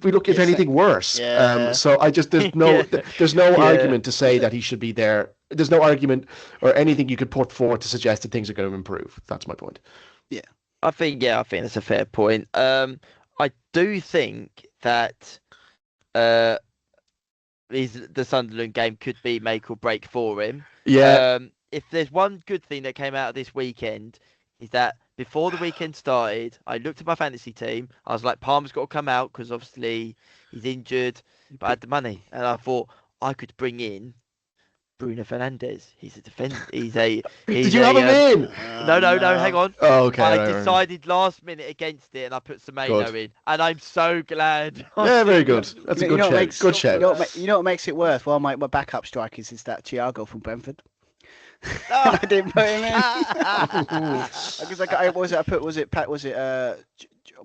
we look, if anything, worse. Yeah. So there's no argument to say that he should be there. There's no argument or anything you could put forward to suggest that things are going to improve. That's my point. Yeah. I think that's a fair point. I do think that the Sunderland game could be make or break for him. Yeah. If there's one good thing that came out of this weekend, is that before the weekend started, I looked at my fantasy team. I was like, Palmer's got to come out because obviously he's injured, but I had the money, and I thought I could bring in Bruno Fernandes. He's a defender. Did you have him in? No, hang on. Oh, okay. I decided last minute against it, and I put Semedo in, and I'm so glad. Yeah, very good. That's a good shout. Good shout. You know what makes it worse? Well, my backup strikers is that Thiago from Brentford. Oh. I didn't put him in. Was it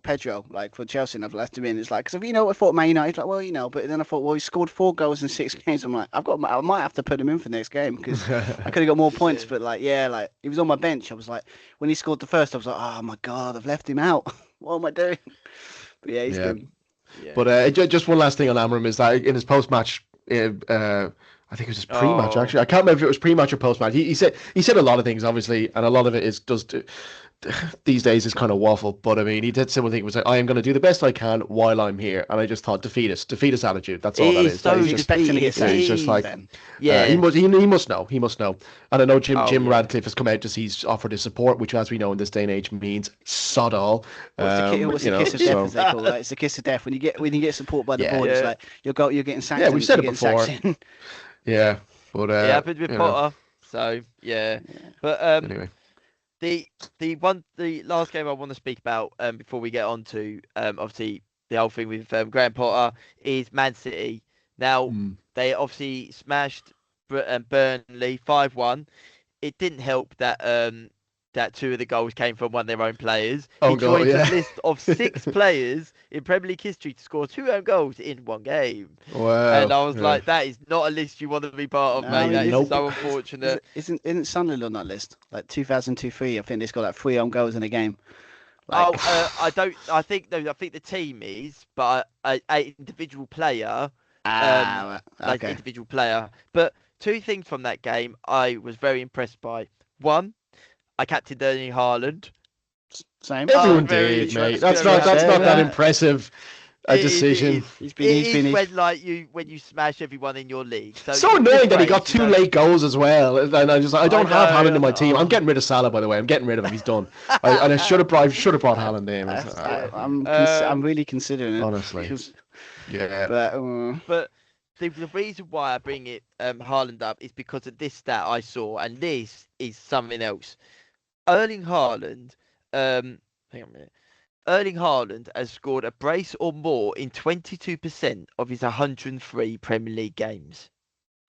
Pedro, like, for Chelsea, and I've left him in. It's like, because I thought Man United, like, but then I thought, well, he scored 4 goals in 6 games. I'm like, I might have to put him in for next game because I could have got more points. But he was on my bench. I was like, when he scored the first, I was like, oh my god, I've left him out. What am I doing? But yeah, he's good. Yeah. But just one last thing on Amram is that in his post-match, I think it was his pre-match, actually. I can't remember if it was pre-match or post-match. He said a lot of things, obviously, and a lot of it is these days is kind of waffle. But I mean, he did say one thing. He was like, I am going to do the best I can while I'm here. And I just thought, defeatist attitude. That's all that is. So he's expecting to get sacked. He's just like, yeah. He must know. He must know. And I know Jim Radcliffe has come out he's offered his support, which, as we know in this day and age, means sod all. What's the kiss of death, as they call it? It's the kiss of death. When you get support by the board, it's like you're getting sacked. Yeah, we've said it before. Yeah, but it happened with Potter. So yeah. But anyway, the last game I want to speak about before we get on to obviously the whole thing with Graham Potter is Man City. Now they obviously smashed Burnley 5-1. It didn't help that 2 of the goals came from one of their own players. He joined a list of 6 players in Premier League history to score 2 own goals in one game. Wow. And I was like, that is not a list you want to be part of, mate. That is so unfortunate. Isn't Sunderland on that list? Like 2002-3, I think they scored like 3 own goals in a game. Like... I think the team is, but an individual player. Like individual player. But 2 things from that game I was very impressed by. One, I captained Erling Haaland. Same. Everyone did, mate. That's not that impressive a decision. He's been when you smash everyone in your league. So annoying that he got 2 late goals as well. And I don't have Haaland in my team. I'm getting rid of Salah, by the way. I'm getting rid of him. He's done. I should have brought Haaland in. I'm really considering it. Honestly. Yeah. But the reason why I bring Haaland up is because of this stat I saw, and this is something else. Erling Haaland, hang on a minute. Erling Haaland has scored a brace or more in 22% of his 103 Premier League games.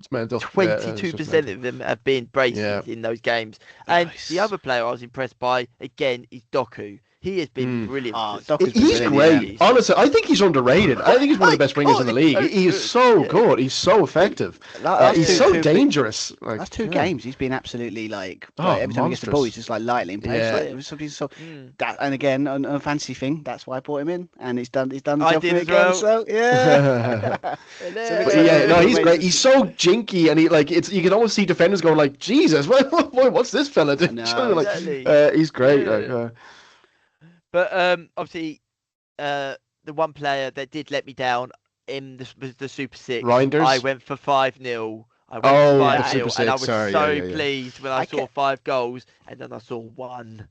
It's mental. 22% of them have been braces in those games. And the other player I was impressed by, again, is Doku. He has been brilliant. Docker's He's brilliant, great. yeah. Honestly, I think he's underrated. I think he's one of the best wingers in the league. He is so good. He's so effective. He's so dangerous. Like, Last two games, he's been absolutely like every time he gets the monstrous. ball, he's just like lightly in place. Yeah. Like, it was something so that, and again, a fancy thing. That's why I brought him in, and he's done the I job for did me as again. well. So yeah. But yeah, no, he's great. He's so jinky, and you can almost see defenders going like, Jesus, what's this fella doing? Exactly. He's great. Yeah. But obviously, the one player that did let me down in the Super Six, Reinders? I went for 5-0. I went for 5-0, and I was Sorry, pleased when I saw 5 goals, and then I saw one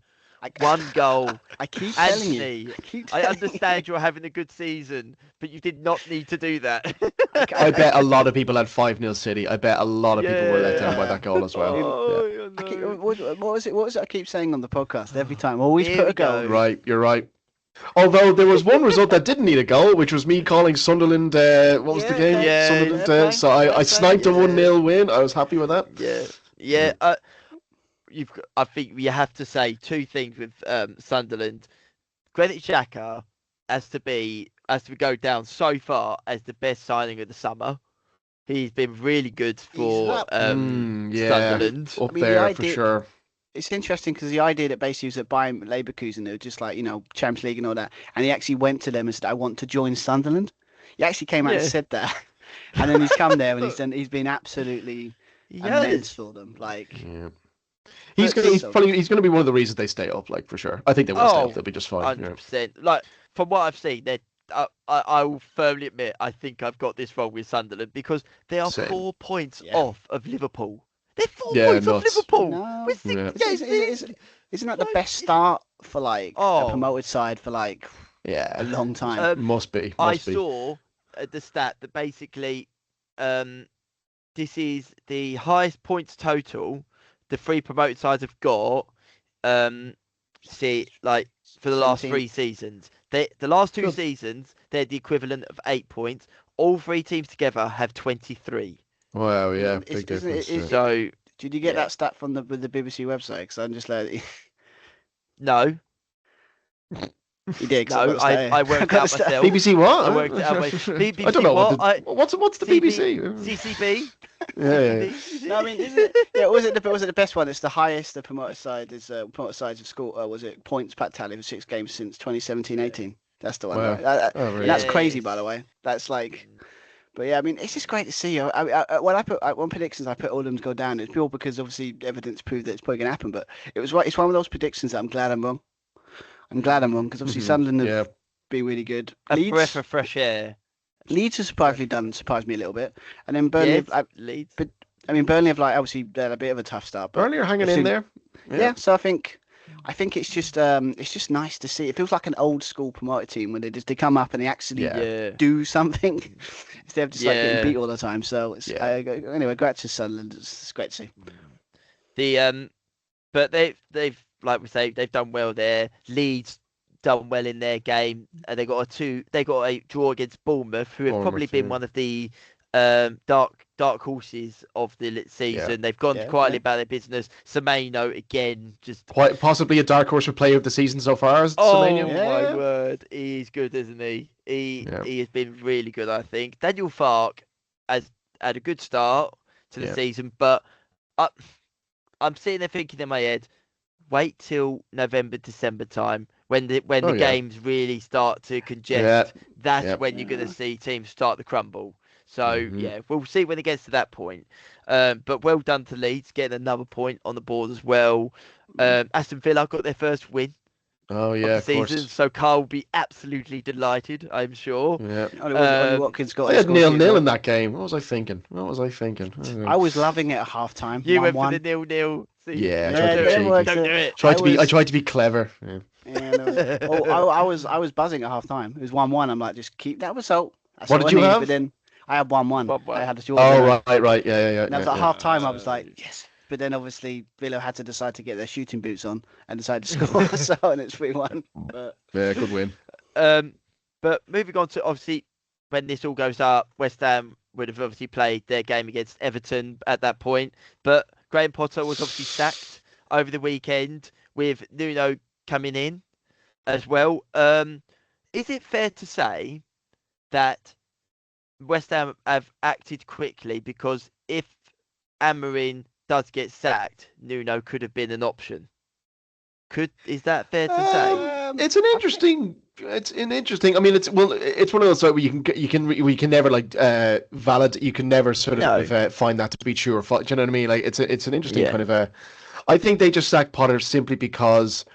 goal. I keep telling Anthony, you. I understand you're having a good season, but you did not need to do that. I bet a lot of people had 5-0 City. I bet a lot of people were let down by that goal as well. What was it? I keep saying on the podcast every time. Always put a goal. Right, you're right. Although there was one result that didn't need a goal, which was me calling Sunderland. What was the game? Sunderland. So I sniped a 1-0 win. I was happy with that. Yeah. I think we have to say 2 things with Sunderland. Granit Xhaka has to go down so far as the best signing of the summer. He's been really good for Sunderland. Up there for sure. It's interesting because the idea that basically was at Bayern Leverkusen, they were just like, Champions League and all that, and he actually went to them and said, "I want to join Sunderland." He actually came out and said that, and then he's come there and he's been absolutely immense for them. Like, he's going to be one of the reasons they stay up, like for sure. I think they will stay up. They'll be just fine. 100%. Like from what I've seen, I will firmly admit I think I've got this wrong with Sunderland because they are 4 points off of Liverpool. They're 4 points off Liverpool. No. Isn't that the best start for like a promoted side for like a long time? Must be. I saw the stat that basically this is the highest points total the 3 promoted sides have got. For the last 3 seasons. The last 2 seasons, they're the equivalent of 8 points. All 3 teams together have 23. Wow, yeah, big difference. So, did you get that stat from the BBC website? Because I'm just like, no. You did. No, I worked out myself. BBC what? I worked out BBC. I don't know what's the BBC? CCB. Yeah. No, I mean, was it the best one? It's the highest the promoted side is. Promoted sides have scored. Was it points per tally for 6 games since 2017-18? That's the one. Wow. Right? Really? That's crazy, by the way. That's like. But yeah, I mean, it's just great to see. When I put on predictions, I put all of them to go down. It's pure because obviously evidence proved that it's probably going to happen. But it's one of those predictions that I'm glad I'm wrong. I'm glad I'm wrong because obviously Sunderland have been really good. A breath of fresh air. Leeds have surprised me a little bit, and then Burnley. Leeds. But I mean, Burnley have obviously they had a bit of a tough start. But Burnley are hanging in there. Yeah. So I think it's just nice to see. It feels like an old school promoted team when they come up and they actually do something instead of just like getting beat all the time. So it's anyway, great to Sunderland. It's great to see. But they've like we say they've done well there. Leeds done well in their game. They got a draw against Bournemouth, who have probably been one of the dark horses of the season. Yeah. They've gone quietly about their business. Semenyo again, just quite possibly a dark horse for player of the season so far. Semenyo, my word, he's good, isn't he? He has been really good. I think Daniel Farke has had a good start to the season, but I'm sitting there thinking in my head, wait till November, December time when the games really start to congest. That's when you're going to see teams start to crumble. So we'll see when it gets to that point. But well done to Leeds, getting another point on the board as well. Aston Villa got their first win. Oh yeah, of season, course. So Carl will be absolutely delighted, I'm sure. Yeah. Only Watkins got. I had 0-0 in that game. What was I thinking? I was loving it at half time. You went for the 0-0. Yeah, I tried to be cheeky. Don't do it. I tried to be clever. Yeah. I was buzzing at half time. It was 1-1. I'm like, just keep that result. What did you have? But then I had 1-1. I had a short. Right. Yeah. And at half time, I was like, yes. But then obviously Villa had to decide to get their shooting boots on and decide to score. And it's 3-1. Yeah, good win. But moving on to obviously when this all goes up, West Ham would have obviously played their game against Everton at that point. But Graham Potter was obviously sacked over the weekend with Nuno coming in. as well. Is it fair to say that West Ham have acted quickly, because if Amorim does get sacked, Nuno could have been an option? Is that fair to say? It's an interesting. It's an interesting. I mean, it's one of those where you can never like valid. You can never sort of find that to be true or false. Do you know what I mean? Like it's an interesting kind of a. I think they just sacked Potter simply because.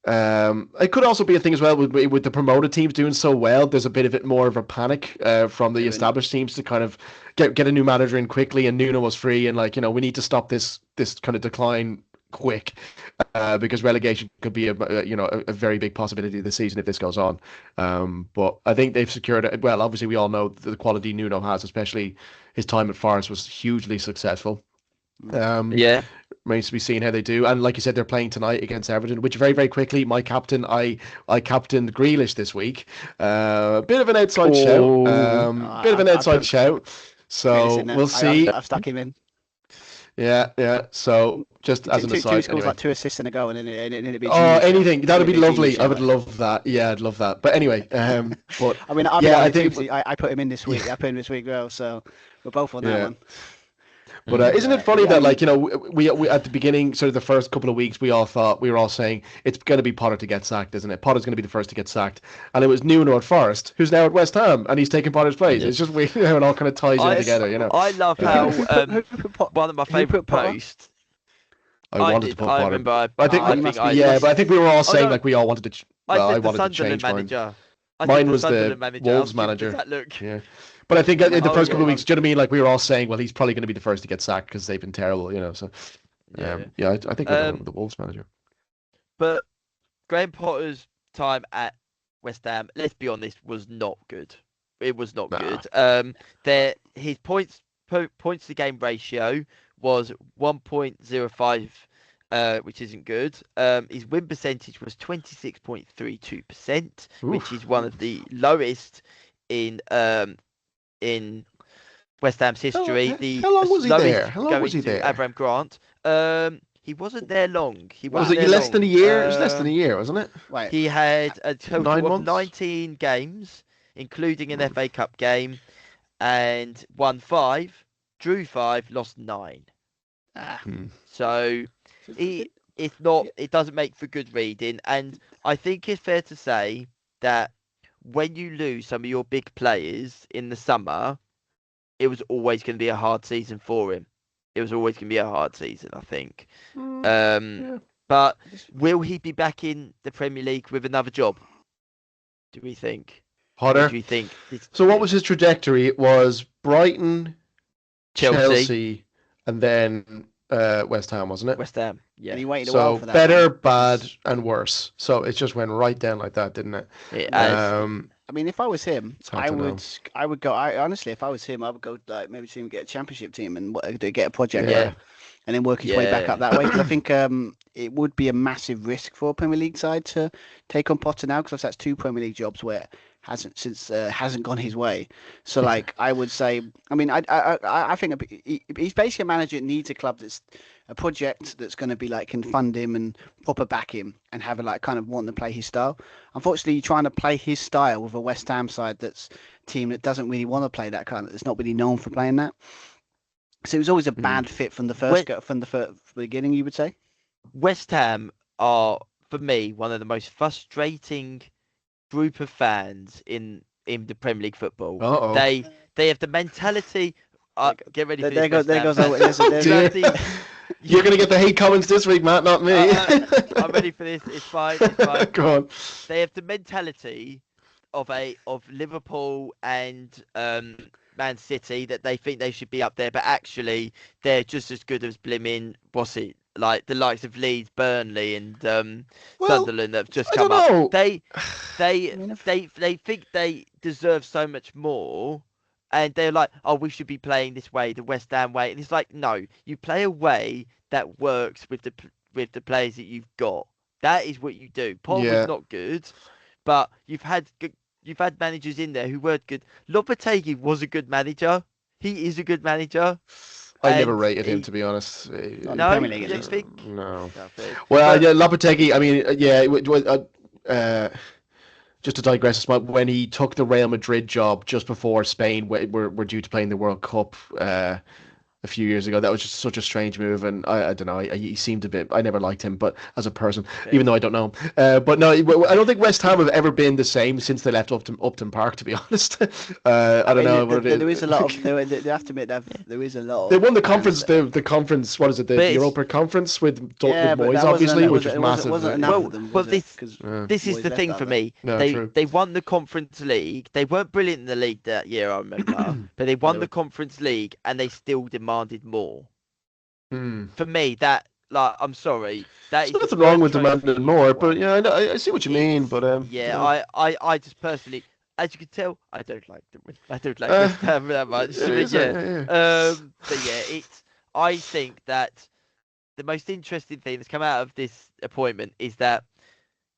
It could also be a thing as well with the promoted teams doing so well. There's a bit of it more of a panic from the established teams to kind of get a new manager in quickly, and Nuno was free, and we need to stop this kind of decline quick because relegation could be a very big possibility this season if this goes on. But I think they've secured it. Well, obviously we all know the quality Nuno has, especially his time at Forest was hugely successful. Remains to be seen how they do. And like you said, they're playing tonight against Everton, which very, very quickly, my captain, I captained Grealish this week. Bit of an outside shout. So we'll see. I've stuck him in. Yeah. So just as an aside, two scores, like 2 assists and a goal, and then it'd be anything that'd be lovely. I would love that. Yeah, I'd love that. But anyway, but I mean, I think I put him in this week. I put him this week as well. So we're both on that one. But isn't it funny that we at the beginning, sort of the first couple of weeks, we were all saying it's going to be Potter to get sacked, isn't it? Potter's going to be the first to get sacked, and it was Nuno at Forest, who's now at West Ham, and he's taking Potter's place. It's just weird how it all kind of ties in together, I love how one of my favourite posts. I wanted to put Potter. I remember. But I think we were all saying we all wanted to. I wanted to change manager. Mine was the Wolves manager. That look. Yeah. But I think in the first couple of weeks, do you know what I mean? We were all saying, well, he's probably going to be the first to get sacked because they've been terrible, So, I think we're going with the Wolves manager. But Graham Potter's time at West Ham, let's be honest, was not good. It was not good. His points to game ratio was 1.05, which isn't good. His win percentage was 26.32%, which is one of the lowest in West Ham's history. How long was he there? Avram Grant. He wasn't there long. Was it less than a year? It was less than a year, wasn't it? Right. He had a total of 19 games, including an FA Cup game, and won 5, drew 5, lost 9. So it doesn't make for good reading, and I think it's fair to say that when you lose some of your big players in the summer, it was always going to be a hard season for him. It was always going to be a hard season, I think. But will he be back in the Premier League with another job? Do we think? Potter? Do you think? So what was his trajectory? It was Brighton, Chelsea, and then West Ham, wasn't it? West Ham, yeah. And he waited a while for that. Better, bad, and worse. So it just went right down like that, didn't it? I mean, if I was him, I would go. Honestly, if I was him, I would go maybe see him get a championship team and get a project, and then work his way back up that way. Because I think it would be a massive risk for a Premier League side to take on Potter now, because that's 2 Premier League jobs where hasn't gone his way. So I would say, I mean, I think he's basically a manager that needs a club that's a project that's going to be can fund him and proper back him and have kind of want to play his style. Unfortunately, trying to play his style with a West Ham side that's a team that doesn't really want to play that that's not really known for playing that. So it was always a bad fit from the beginning, you would say. West Ham are, for me, one of the most frustrating group of fans in the Premier League football. Uh-oh. They have the mentality. Get ready for there this. You're going to get the hate comments this week, Matt, not me. I'm ready for this. It's fine. Go on. They have the mentality of Liverpool and Man City, that they think they should be up there, but actually they're just as good as blimmin' the likes of Leeds, Burnley, and Sunderland that have just come up. They think they deserve so much more, and they're like, oh, we should be playing this way, the West Ham way. And it's like, no, you play a way that works with the players that you've got. That is what you do. Paul was not good, but you've had managers in there who weren't good. Lopetegui was a good manager. He is a good manager. I never rated him, to be honest. No, you think? No. Well, Lopetegui, I mean, just to digress a small, when he took the Real Madrid job just before Spain were due to play in the World Cup a few years ago, that was just such a strange move, and I don't know. He seemed a bit. I never liked him, but as a person, even though I don't know him. But no, I don't think West Ham have ever been the same since they left Upton Park. To be honest, I don't know what it is. There is a lot of. They have to admit that there is a lot of. They won the conference. The conference. What is it? The Europa Conference with Moyes, obviously, which was massive. This is the thing for me. They won the Conference League. They weren't brilliant in the league that year, I remember, but they won the Conference League and they still demanded more. For me, that I'm sorry, that there's nothing wrong with demanding more, but yeah, I see what you mean. But I just personally, as you can tell, I don't like them. I don't like West Ham that much. But yeah, I think that the most interesting thing that's come out of this appointment is that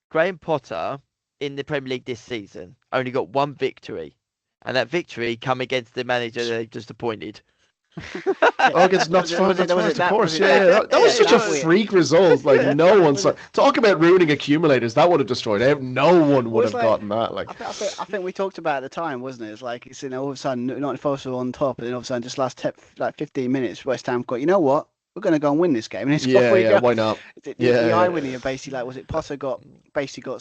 Graham Potter in the Premier League this season only got one victory, and that victory come against the manager they just appointed. Against Nottingham, of course. That was such a freak result. Like no one's talk about ruining accumulators. That would have destroyed everyone. No one would have gotten that. Like I think we talked about it at the time, wasn't it? It's like all of a sudden Nottingham Forest were on top, and then all of a sudden just last 15 minutes, West Ham got. You know what? We're going to go and win this game. And it's why not? The irony of basically was it Potter got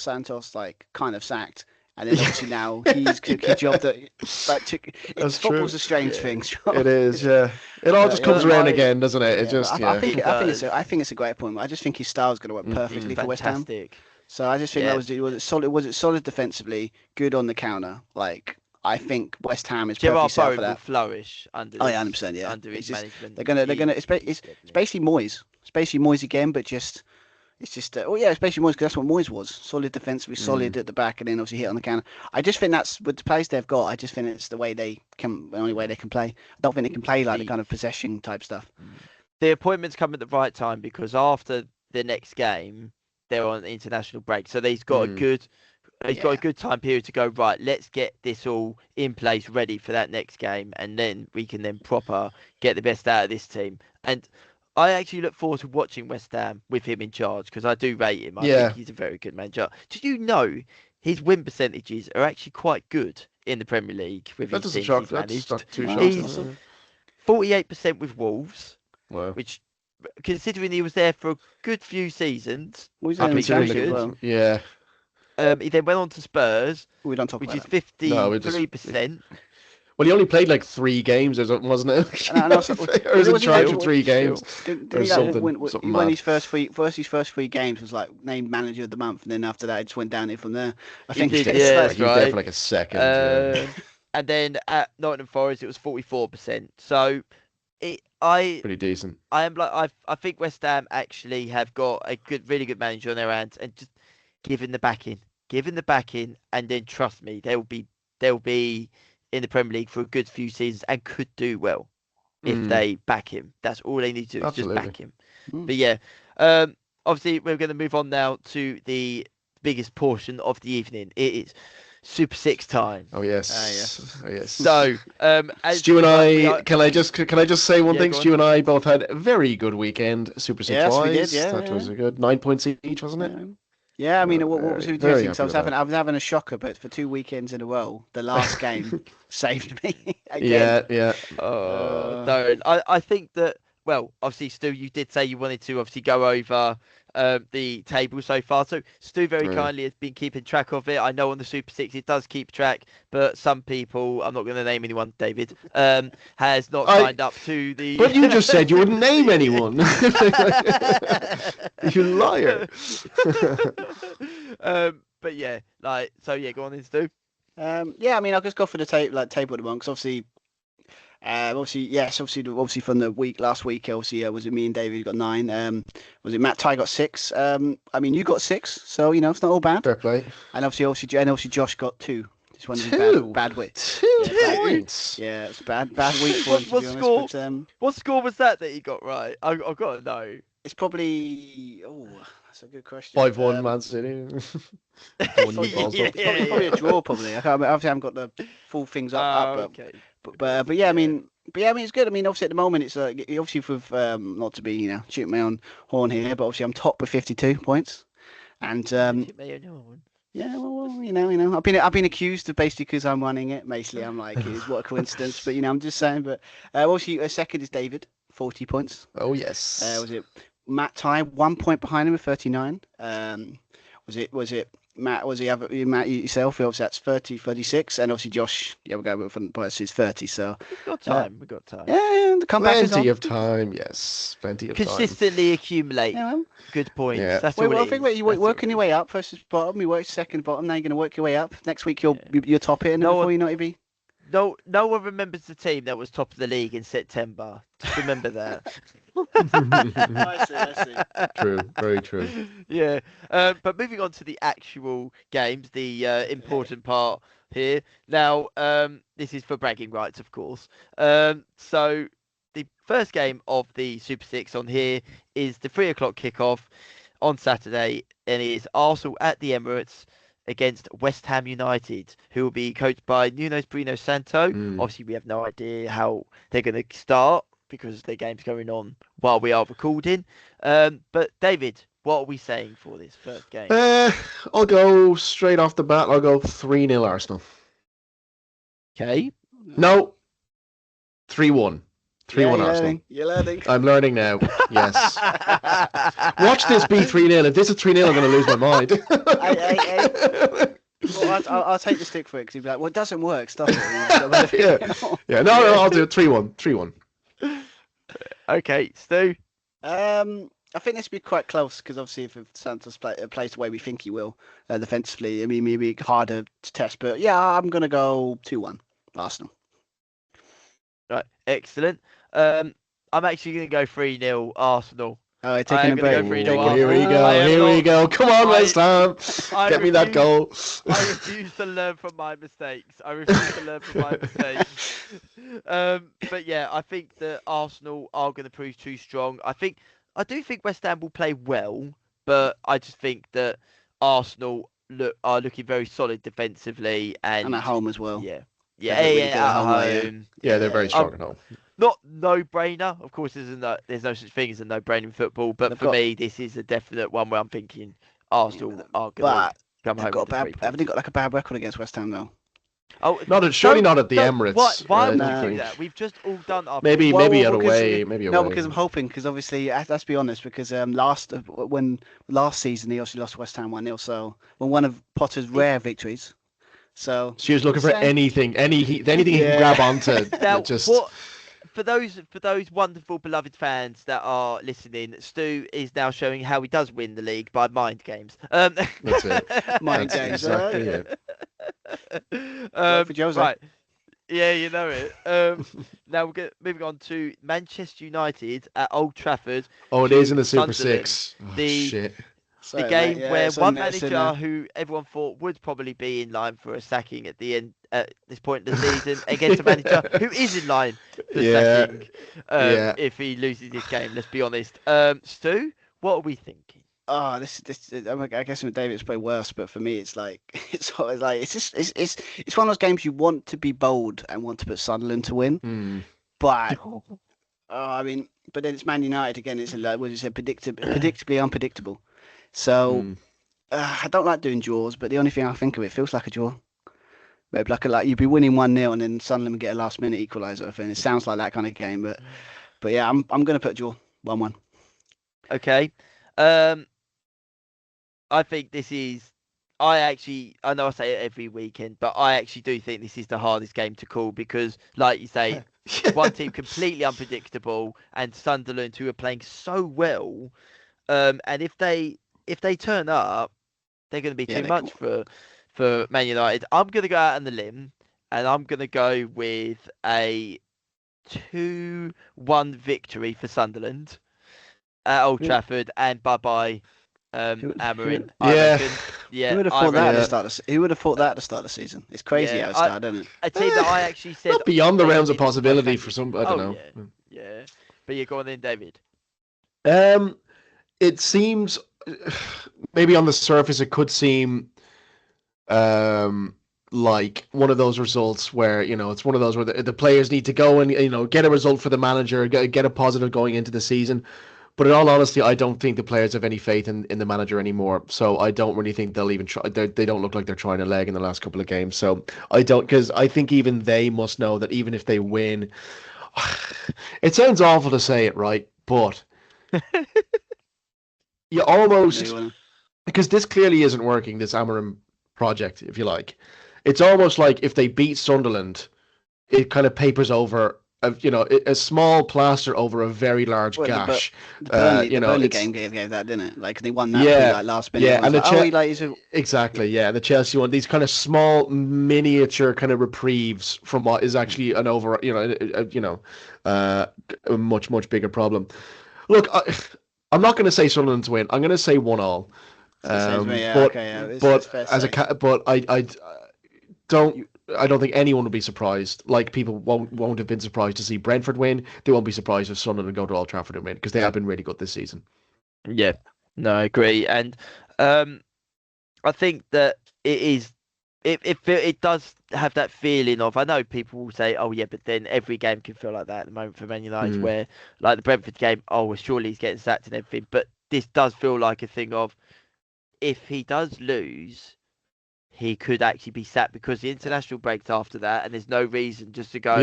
Santos kind of sacked. And then obviously now he's a job that football's a strange thing. It is, yeah. It all just comes around again, doesn't it? It just, I think it's a great appointment. I just think his style is going to work perfectly for West Ham. So I just think was it solid defensively, good on the counter. I think West Ham is perfectly set for that. Will flourish under. 100%, yeah. Under his management. They're gonna. It's basically Moyes. It's basically Moyes again, but just. It's just, it's basically Moyes, because that's what Moyes was. Solid defensively, solid at the back, and then obviously hit on the counter. I just think that's, with the players they've got, I just think it's the only way they can play. I don't think they can play like the kind of possession type stuff. The appointments come at the right time, because after the next game, they're on international break. So he's got got a good time period to go, right, let's get this all in place, ready for that next game, and then we can then proper get the best out of this team. And I actually look forward to watching West Ham with him in charge, because I do rate him. I think he's a very good manager. Did you know his win percentages are actually quite good in the Premier League with his teams he's managed? That's not too He's 48% with Wolves, wow. Which, considering he was there for a good few seasons, good. Yeah. He then went on to Spurs, which is 53%. Well, he only played like 3 games, wasn't it? Or was it charged for 3 games? He won his first 3 games, was like named manager of the month, and then after that, it just went downhill from there. I think he was there for like a second. And then at Nottingham Forest, it was 44%. So pretty decent. I think West Ham actually have got a really good manager on their hands, and just give him the backing, and then trust me, they'll be in the Premier League for a good few seasons and could do well if they back him. That's all they need to do, is just back him. But yeah, obviously we're going to move on now to the biggest portion of the evening. It is Super 6 time. Oh yes. Oh yes. So, Stu and I, can I just say one thing? Stu and I both had a very good weekend, Super 6 wise. That was a good 9 points each, wasn't it? Yeah, I mean, what was interesting? So I was having a shocker, but for 2 weekends in a row, the last game saved me again. Yeah. No, I think that. Well, obviously, Stu, you did say you wanted to obviously go over the table so far. So Stu very kindly has been keeping track of it. I know on the Super 6 it does keep track, but some people, I'm not going to name anyone, David, has not signed up to the... But you just said you wouldn't name anyone. You liar. But yeah, go on then, Stu. Yeah, I mean, I'll just go for the table at the moment, because obviously from the last week, was it me and David who got 9? Was it Matt Ty got 6? I mean, you got 6, so it's not all bad. Fair play. And obviously Josh got 2. Just one of his bad weeks. 2 points. Yeah, it's bad week for him. What score was that he got right? I've got to know. It's probably that's a good question. 5-1 Man City. It's probably a draw. Probably. I haven't got the full things up. Okay. But yeah, I mean, it's good. I mean, obviously at the moment it's obviously with not to be shooting my own horn here, but obviously I'm top with 52 points, and Yeah, well, I've been accused of basically because I'm running it. Basically, I'm like, what a coincidence. But I'm just saying. But obviously, second is David, 40 points. Oh yes. Was it Matt Ty, 1 point behind him with 39? Was it Matt? Was the other Matt yourself? Obviously, that's 30, 36, and obviously Josh. Yeah, we'll go with his 30. So We've got time. We've got time. yeah, the comeback is on. Plenty of time. Yes, plenty of time. Consistently accumulate Yeah, good points. Yeah. That's all I it think is. you're That's working all your way up versus bottom. You work second bottom. Now you're going to work your way up. Next week you're top it, and No before one- you know it, be. No one remembers the team that was top of the league in September. Just remember that. I see. True, very true. Yeah. But moving on to the actual games, the important part here. Now, this is for bragging rights, of course. So the first game of the Super Six on here is the 3 o'clock kickoff on Saturday, and it is Arsenal at the Emirates against West Ham United, who will be coached by Nuno Espirito Santo. Obviously, we have no idea how they're going to start because their game's going on while we are recording. But David, what are we saying for this first game? I'll go straight off the bat. I'll go 3-0 Arsenal. Okay. No, 3-1. 3-1 you're Arsenal. learning. You're learning. I'm learning now. Yes. Watch this be 3-0. If this is 3-0, I'm going to lose my mind. Hey. Well, I'll take the stick for it because he'd be like, well, it doesn't work. Stop it. Yeah. No, I'll do it. 3-1. 3-1. Okay, Stu. I think this will be quite close because obviously if Santos plays the way we think he will defensively, I mean, maybe harder to test. But yeah, I'm going to go 2-1 Arsenal. Right, excellent. I'm actually going to go 3-0 Arsenal. Oh, taking a break. Here we go. Come on, West Ham. Get me that goal. I refuse to learn from my mistakes. But yeah, I think that Arsenal are going to prove too strong. I do think West Ham will play well, but I just think that Arsenal are looking very solid defensively and at home as well. Yeah, really at home. Yeah, they're very strong at home. Not no-brainer. Of course, there's no such thing as a no-brainer in football. But for me, this is a definite one where I'm thinking Arsenal are going to come home with the 3 points. Haven't they got like a bad record against West Ham though? Oh, surely not at the Emirates. Why would you do that? We've just all done our maybe at away. No, because I'm hoping because obviously let's be honest because last season he also lost West Ham 1-0. So one of Potter's rare victories. So she was looking for anything he can grab onto. Now, for those wonderful beloved fans that are listening, Stu is now showing how he does win the league by mind games. That's it. Mind games, exactly it. For Jose. Right. Yeah, you know it. Now we're moving on to Manchester United at Old Trafford. Oh, it is in the Super Sunderland. Six. Oh, shit. The game where one manager who everyone thought would probably be in line for a sacking at the end at this point in the season against a manager who is in line for sacking if he loses this game. Let's be honest. Stu, what are we thinking? Oh, this. I guess with David it's probably worse, but for me it's like it's one of those games you want to be bold and want to put Sunderland to win, but I mean, but then it's Man United again. It's predictably unpredictable. So I don't like doing draws, but the only thing I think of it feels like a draw. Maybe like you'd be winning 1-0 and then Sunderland get a last minute equaliser. And it sounds like that kind of game, but yeah, I'm going to put draw 1-1. Okay. I think this is. I know I say it every weekend, but I actually do think this is the hardest game to call because, like you say, one team completely unpredictable and Sunderland who are playing so well, and if they turn up, they're going to be too much for Man United. I'm going to go out on the limb, and I'm going to go with a 2-1 victory for Sunderland at Old Trafford, and bye-bye, Amarin. Who would have thought that at the start? Who would have thought that at the start of the season? It's crazy how it started, isn't it? A team that I actually said not beyond the realms of possibility for some. I don't know. Yeah. But you're going in, David. It seems maybe on the surface it could seem like one of those results where it's one of those where the players need to go and get a result for the manager, get a positive going into the season. But in all honesty, I don't think the players have any faith in the manager anymore. So I don't really think they'll even try. They don't look like they're trying a leg in the last couple of games. So I don't, because I think even they must know that even if they win, it sounds awful to say it, right? But you almost, because this clearly isn't working, this Amarim project, if you like. It's almost like if they beat Sunderland, it kind of papers over a small plaster over a very large gash. The Burnley game gave that, didn't it? Like they won that like last minute. Yeah, and the exactly, yeah, and the Chelsea one. These kind of small, miniature kind of reprieves from what is actually an a much bigger problem. Look, I'm not going to say Sunderland's win. I'm going to say 1-1. I don't think anyone would be surprised. Like, people won't have been surprised to see Brentford win. They won't be surprised if Sunderland go to Old Trafford and win, because they have been really good this season. Yeah, no, I agree, and I think that it does have that feeling of. I know people will say, "Oh yeah," but then every game can feel like that at the moment for Man United, where like the Brentford game, well, surely he's getting sacked and everything. But this does feel like a thing of, if he does lose, he could actually be sacked, because the international breaks after that, and there's no reason just to go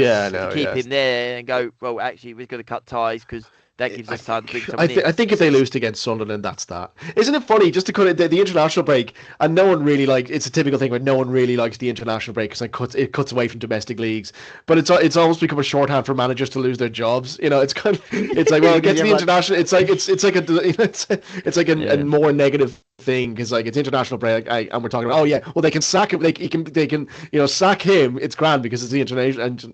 keep him there and go, well, actually, we're going to cut ties because that gives us time to bring someone in. I think if they lose against Sunderland, that's that. Isn't it funny, just to cut it, the international break, and no one really it's a typical thing where no one really likes the international break because it cuts away from domestic leagues, but it's almost become a shorthand for managers to lose their jobs. It's kind of, it's like, well, it gets the international. It's like a more negative thing, because like it's international break, and we're talking about they can sack him, they can sack him. It's grand because it's the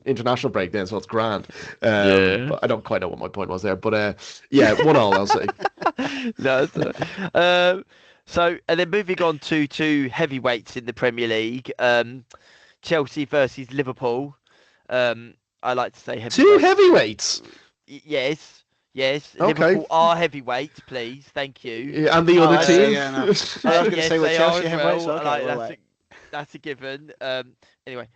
international break then, so it's grand. But I don't quite know what my point was there, but 1-1 I'll say. No, so and then moving on to two heavyweights in the Premier League, Chelsea versus Liverpool. I like to say heavyweights. Two heavyweights. Yes. Okay. Liverpool are heavyweights, please. Thank you. Yeah, and the other team. I was going to say what Chelsea heavyweights. That's a given. Anyway,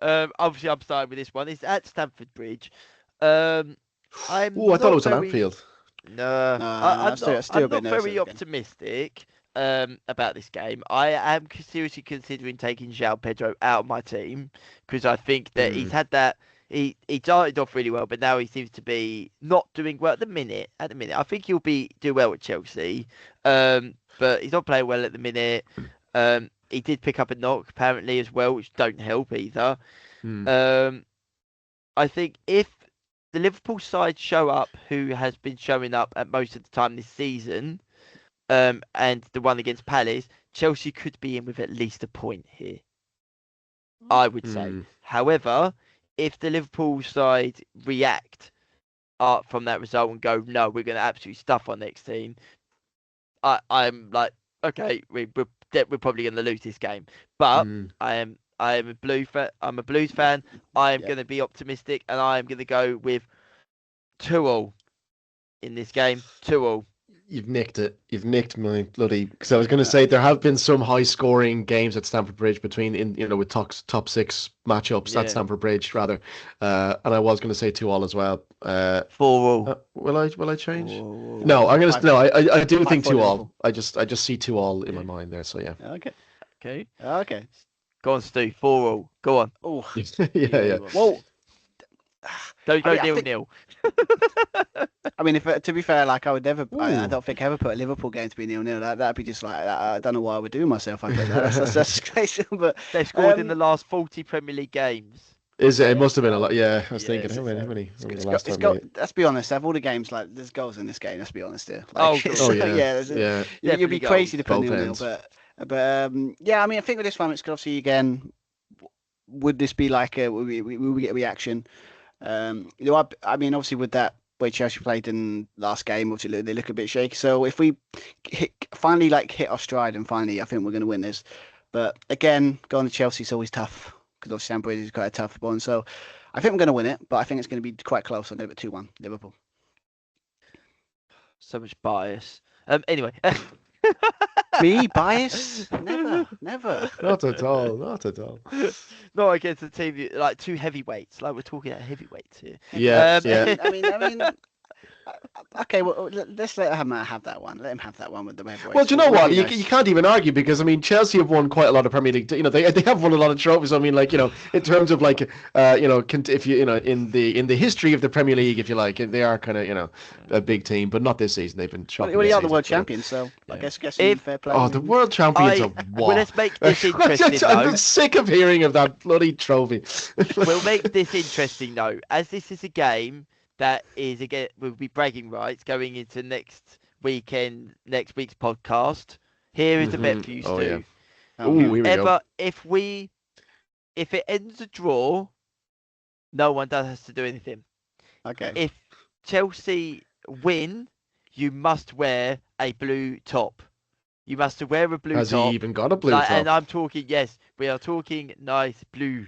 obviously I'm starting with this one. It's at Stamford Bridge. I thought it was on Anfield. No, I'm not very optimistic about this game. I am seriously considering taking João Pedro out of my team, because I think that he's had that. He started off really well, but now he seems to be not doing well at the minute. I think he'll do well at Chelsea, but he's not playing well at the minute. He did pick up a knock apparently as well, which don't help either. I think if the Liverpool side show up, who has been showing up at most of the time this season, and the one against Palace, Chelsea could be in with at least a point here, I would say. However, if the Liverpool side react from that result and go, no, we're going to absolutely stuff our next team, I'm like, okay, we're probably going to lose this game. But I am a Blues fan. I'm a Blues fan. I am going to be optimistic, and I am going to go with 2-2 in this game. 2-2. You've nicked it. You've nicked my bloody. Because I was going to say there have been some high-scoring games at Stamford Bridge with top six matchups at Stamford Bridge rather, and I was going to say 2-2 as well. 4-4. Will I change? No, I'm going to. No, I do think 2-2. I just see 2-2 in my mind there. So yeah. Okay. Go on, Stu. 4-4. Go on. Oh. yeah. Well. Don't go 0-0. I mean, to be fair, like I would never. I don't think I ever put a Liverpool game to be 0-0. That'd be just like I don't know why I would do myself. I guess that's disgraceful. But they've scored in the last 40 Premier League games. Is it? It must have been a lot. Yeah, I was thinking how many? Let's be honest. Of all the games, like there's goals in this game. Let's be honest here. You'd be crazy to put 0-0. But yeah, I mean, I think with this one, it's obviously again. Would this be like will we get a reaction? I mean, obviously with that way Chelsea played in last game, obviously they look a bit shaky. So if we finally hit our stride, and finally I think we're going to win this. But again, going to Chelsea is always tough, because obviously Stamford Bridge is quite a tough one. So I think we're going to win it, but I think it's going to be quite close. I'm going to go 2-1 Liverpool. So much bias. Anyway. Me bias? Never. Not at all. Not against the team like two heavyweights. Like we're talking about heavyweights here. Yeah. I mean, Okay, well, let's let him have that one. Let him have that one with the heavyweights. Well, do you know what? Really You, nice. you can't even argue because I mean Chelsea have won quite a lot of Premier League. You know, they have won a lot of trophies. I mean, like in terms of like if you in the history of the Premier League, if you like, they are kind of a big team, but not this season. They've been shocking. Well, this you are the season, world but, champions, so I Yeah. guess If fair play. oh, the world champions of well, what? let's make this interesting I'm though. sick of hearing of that bloody trophy. We'll make this interesting though, as this is a game that is again will be bragging rights going into next week's podcast. Here is the bet for you, Oh yeah. Stu. Ooh, here we go. Whoever, if it ends a draw, no one has to do anything. Okay. If Chelsea win, you must wear a blue top. You must wear a blue Has top. he even got a blue Like, top? and I'm talking, yes, we are talking nice blue.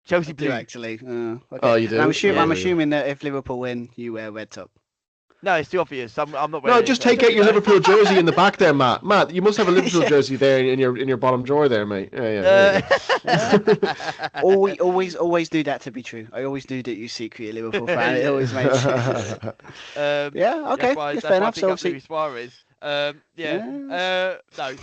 Chelsea I do blue. actually. Okay. Oh, you do? And I'm Yeah. assuming that if Liverpool win, you wear red top. No, it's too obvious. I'm not wearing No, it, just so take out you your know. Liverpool jersey in the back there, Matt. Matt, you must have a Liverpool Yeah. jersey there in your bottom drawer there, mate. Yeah, there you go. Always do that to be true. I always do that. You secretly a Liverpool fan. It always makes sense. Yeah. Okay. That's Fair why I enough. pick So up obviously, Luis Suarez. Yeah. yeah. So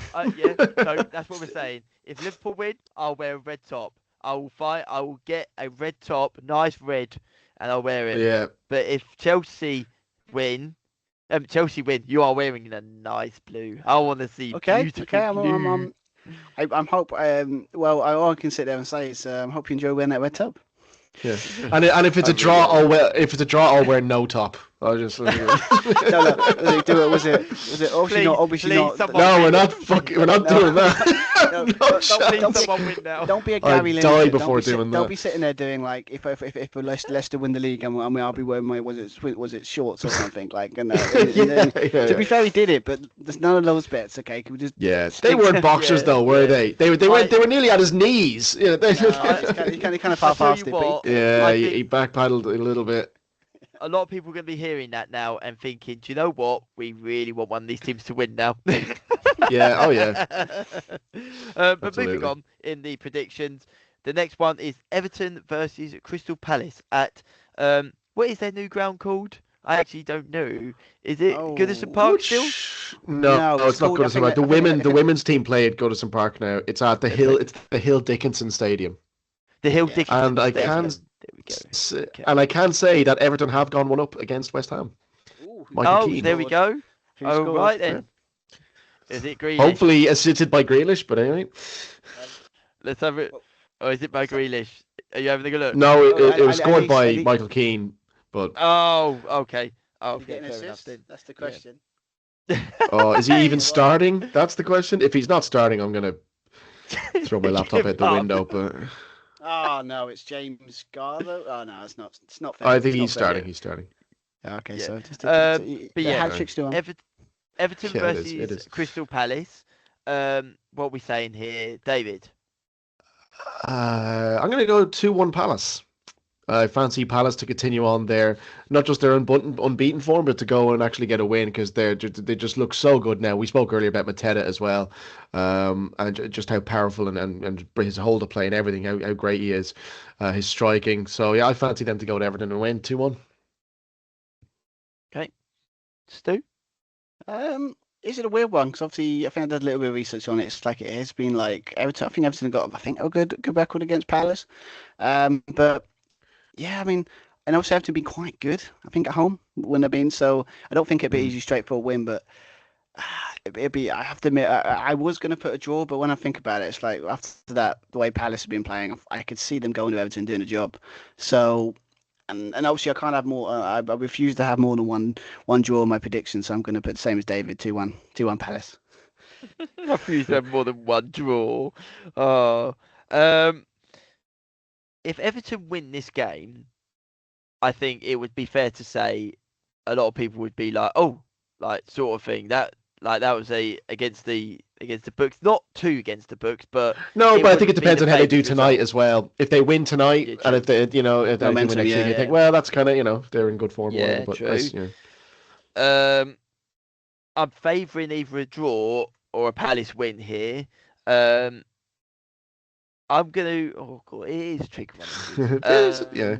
that's what we're saying. If Liverpool win, I'll wear a red top. I will fight. I will get a red top, nice red, and I'll wear it. Yeah. But if Chelsea win, you are wearing a nice blue. I want to see beautiful blue. I'm hope. Well, all I can sit there and say is, hope you enjoy wearing that red top. Yeah. And if it's a draw, I'll wear no top. I'll just. No. Do it. Was it? Obviously not. Obviously please, not. someone No, win. we're not fucking. We're not No. doing that. No, No don't- chance. Please, someone win now. Don't be a I'd Gary die Lineker. before Don't be doing Don't that. be sitting there doing like if Leicester win the league and I'll be wearing my was it shorts or something like and, to be fair he did it, but there's none of those bets. Okay, can we just Yeah, they weren't boxers though, were they? They were nearly at his knees. Yeah, he kind of far past it. But yeah, he backpedaled a little bit. A lot of people are going to be hearing that now and thinking, do you know what? We really want one of these teams to win now. Yeah, oh yeah. But Absolutely. moving on in the predictions, the next one is Everton versus Crystal Palace at what is their new ground called? I actually don't know. Is it Goodison Park still? No, it's not called- I Goodison think Park. that- I think The women's team play at Goodison Park now. It's at the Hill. It's the Hill Dickinson Stadium. The Hill Yeah. Dickinson And I Stadium. can There we go. Okay. and I can say that Everton have gone one up against West Ham. Michael Oh, Keane. there we go. Who Oh, scored? right then. Is it Grealish? Hopefully assisted by Grealish, but anyway. Let's have it. Or is it by Grealish? Are you having a look? No, it was at scored least- by at least- Michael Keane, but Oh, okay. Oh, Did he get an fair enough assist? then. That's the question. is he even Well- starting? That's the question. If he's not starting, I'm gonna throw my laptop out the Give up. window. But Oh no, it's James Garlow. Oh no, it's not. It's not fair. I think It's not he's fair. starting. He's starting. Okay, Yeah. so just But the yeah, hat trick's still on. Everton Yeah, it versus is. Crystal Palace. What are we saying here, David? I'm gonna go 2-1 Palace. I fancy Palace to continue on their not just their unbeaten form, but to go and actually get a win because they just look so good now. We spoke earlier about Mateta as well, and just how powerful and his hold of play and everything, how great he is, his striking. So yeah, I fancy them to go to Everton and win 2-1. Stu? Is it a weird one? Because obviously, I think I did a little bit of research on it. It's like it has been like Everton. I think Everton got a good record against Palace. But yeah, I mean, and also have to be quite good. I think at home when they've been. So I don't think it'd be easy, straightforward win. But it'd be. I have to admit, I was going to put a draw, but when I think about it, it's like after that, the way Palace have been playing, I could see them going to Everton doing a job. So. And obviously I can't have more. I refuse to have more than one draw in my prediction, so I'm going to put the same as David, 2-1 Palace. I refuse to have more than one draw. If Everton win this game, I think it would be fair to say a lot of people would be like, oh, like sort of thing. That was against the books, not too against the books, but No, it but I think it wouldn't be depends the on how they do favourite tonight result. as well. If they win tonight, Yeah, and if they, if they win Momentum, next week, you yeah. think, well, that's kind of, they're in good form. or Yeah, whatever, but true. I'm favouring either a draw or a Palace win here. I'm gonna. Oh god, it is a tricky one. Yeah.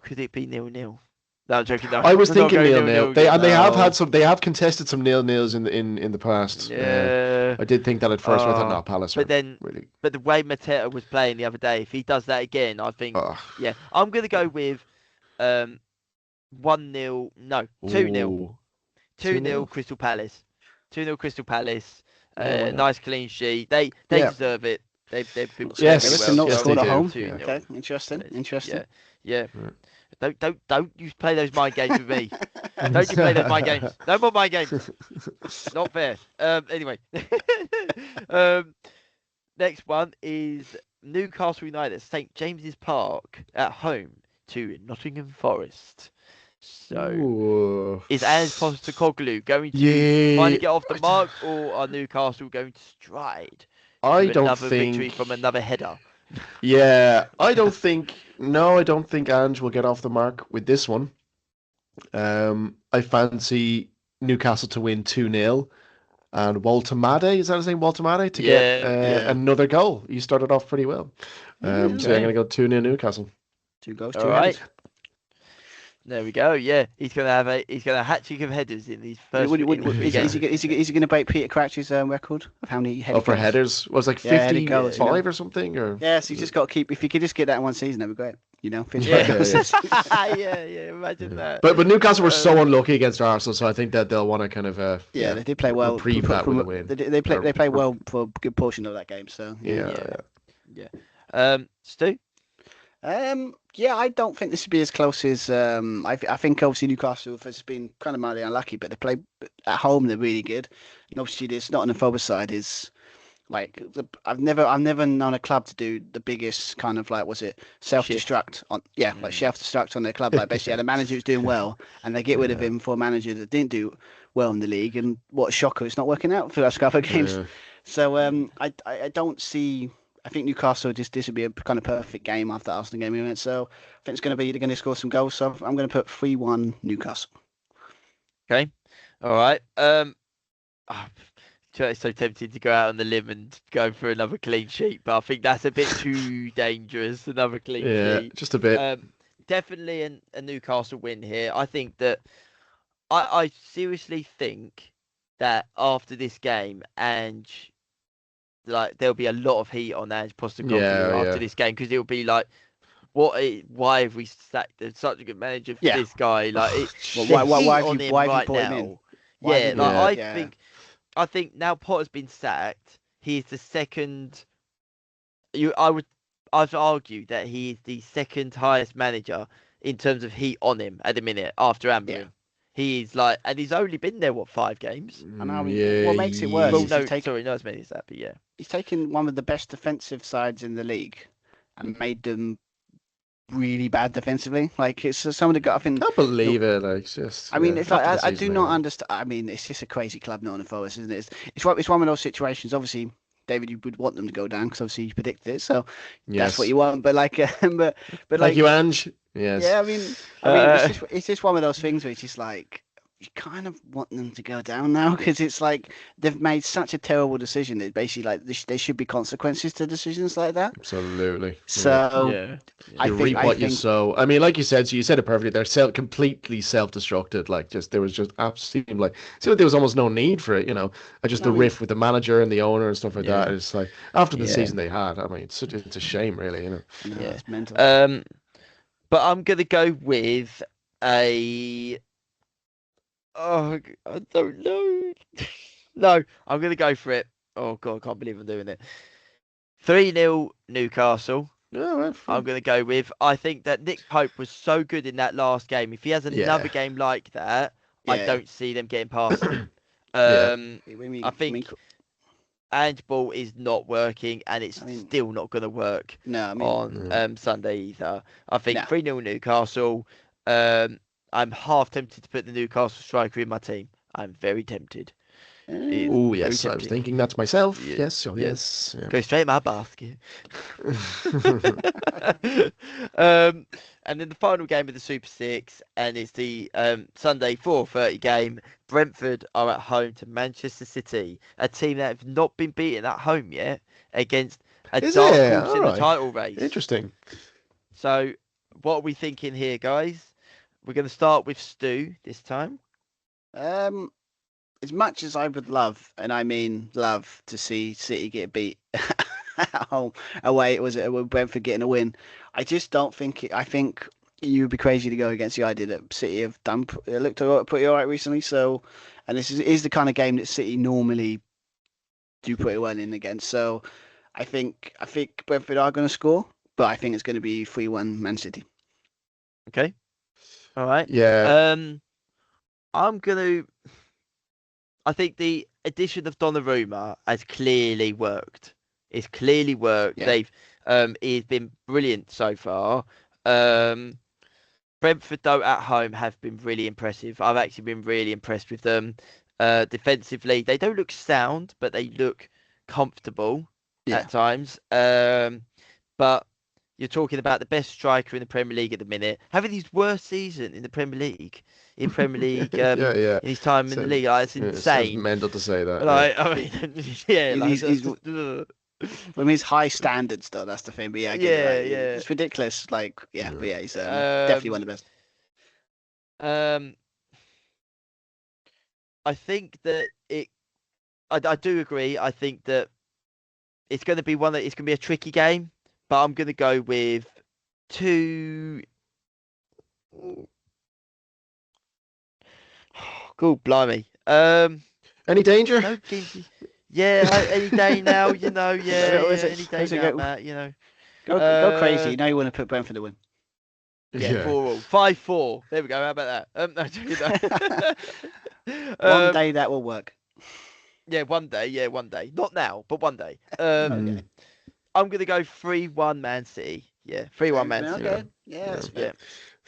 Could it be 0-0? No, I'm joking. No, I was we're not thinking going 0-0. 0-0 They again. have No. had some. They have contested some 0-0s in the past. Yeah. I did think that at first. But I thought, no, Palace are But then, really. but the way Mateta was playing the other day, if he does that again, I think, yeah, I'm gonna go with 1-0. No, 2-0. Ooh. 2-0 Crystal Palace. 2-0 Crystal Palace. Yeah, why not? Nice clean sheet. They Yeah. deserve it. They've been playing Yes, They really reckon well. not yes, scored they at do. home. 2-0. Okay, interesting. Interesting. Yeah. Right. Don't you play those mind games with me. Don't you play those mind games. No more mind games. Not fair. Anyway. Next one is Newcastle United at St James's Park at home to Nottingham Forest. So Ooh. is Ange Postecoglou going to finally get off the mark, or are Newcastle going to stride I to don't another victory think. from another header? Yeah, I don't think. No, I don't think Ange will get off the mark with this one. I fancy Newcastle to win 2-0, and Walter Made, is that his name? Walter Made to get Yeah. another goal. He started off pretty well. So I'm Okay. going to go 2-0 Newcastle. 2 goals, All 2 right. headers. There we go. Yeah, he's gonna have a hat trick of headers in these first. Is he going to break Peter Crouch's record of how many headers? For headers, was like Yeah, headed goals, 55 or something, or Yes, he's just got to keep. If you could just get that in one season, that'd be great. You know, 55 Yeah. goals. yeah. Imagine that. But Newcastle were so unlucky against Arsenal, so I think that they'll want to kind of Yeah, they did play well. reprieve that with a win. They play well for a good portion of that game. So Yeah. Stu. Yeah, I don't think this would be as close as I think obviously Newcastle has been kind of mildly unlucky, but they play at home. They're really good, and obviously this Nottingham Forest side is like I've never known a club to do the biggest kind of like self-destruct on like self-destruct on their club. Like basically had a manager who's doing well, and they get rid of him for a manager that didn't do well in the league, and what a shocker! It's not working out for the last couple of games. Yeah. So I don't see. I think Newcastle this would be a kind of perfect game after Arsenal game we went. So I think it's going to be they're going to score some goals. So I'm going to put 3-1 Newcastle. Okay. All right. It's so tempted to go out on the limb and go for another clean sheet, but I think that's a bit too dangerous. Another clean sheet. Just a bit. Definitely a Newcastle win here. I think that I seriously think that after this game, Ange, like there'll be a lot of heat on Ange Postecoglou after this game, because it'll be like, why have we sacked such a good manager for this guy? Like, why have you brought him in? I think now Potter's been sacked, he's the second. I'd argue that he is the second highest manager in terms of heat on him at the minute after Amorim. Yeah. He's like, and he's only been there 5 games. And I mean, what makes it worse? Not as many as that, but yeah, he's taken one of the best defensive sides in the league and made them really bad defensively. Like it's some of the I think. I can't believe it. Like just. I mean, it's like I do not understand. I mean, it's just a crazy club, Nottingham Forest, isn't it? It's one of those situations. Obviously, David, you would want them to go down because obviously you predicted it, so that's what you want. But like, but like you, Ange. Yes. Yeah, I mean, it's just one of those things where it's just like you kind of want them to go down now, because it's like they've made such a terrible decision that basically like there should be consequences to decisions like that. Absolutely. So I reap what you sow. I mean, like you said, so you said it perfectly. They're completely self-destructed. Like there was just absolutely like there was almost no need for it. You know, the riff with the manager and the owner and stuff like that. It's like after the season they had. I mean, it's a shame, really. You know. It's mental. But I'm gonna go with a. Oh, I don't know. No, I'm going to go for it. Oh, God, I can't believe I'm doing it. 3-0 Newcastle. I'm going to go with. I think that Nick Pope was so good in that last game. If he has another game like that, I don't see them getting past him. I think Ange Ball is not working, and it's still not going to work on Sunday either. I think 3-0 Newcastle. I'm half tempted to put the Newcastle striker in my team. I'm very tempted. Oh, yes. I was thinking that to myself. Yeah. Yes. Oh, yes. Yeah. Go straight in my basket. And then the final game of the Super 6, and it's the Sunday 4:30 game. Brentford are at home to Manchester City, a team that have not been beaten at home yet against a dark horse in the title race. Interesting. So, what are we thinking here, guys? we're going to start with Stu this time. As much as I would love, and I mean love, to see City get beat at home, away, it was Brentford getting a win. I just don't think I think you would be crazy to go against the idea that City have done. It looked pretty all right recently. So, and this is the kind of game that City normally do pretty well in against. So, I think Brentford are going to score, but I think it's going to be 3-1 Man City. Okay. All right. Yeah. I think the addition of Donnarumma has clearly worked. It's clearly worked. Yeah. He's been brilliant so far. Brentford, though, at home have been really impressive. I've actually been really impressed with them. Defensively, they don't look sound, but they look comfortable at times. But you're talking about the best striker in the Premier League at the minute, having his worst season in the Premier League. In his time in the league, it's insane. It's mental to say that. I mean, From his high standards, though, that's the thing. But yeah, it's ridiculous. But yeah, he's definitely one of the best. I think that I do agree. I think that it's going to be it's going to be a tricky game, but I'm going to go with 2. Cool, blimey. Any danger? No, any day now, any day now, Matt, Go crazy. Now you want to put Brentford to win. Yeah, 4-4. 5-4. There we go. How about that? One day that will work. Yeah, one day. Not now, but one day. Okay. I'm going to go 3-1 Man City. Yeah, 3-1 Man City. Okay. Yeah, that's fair.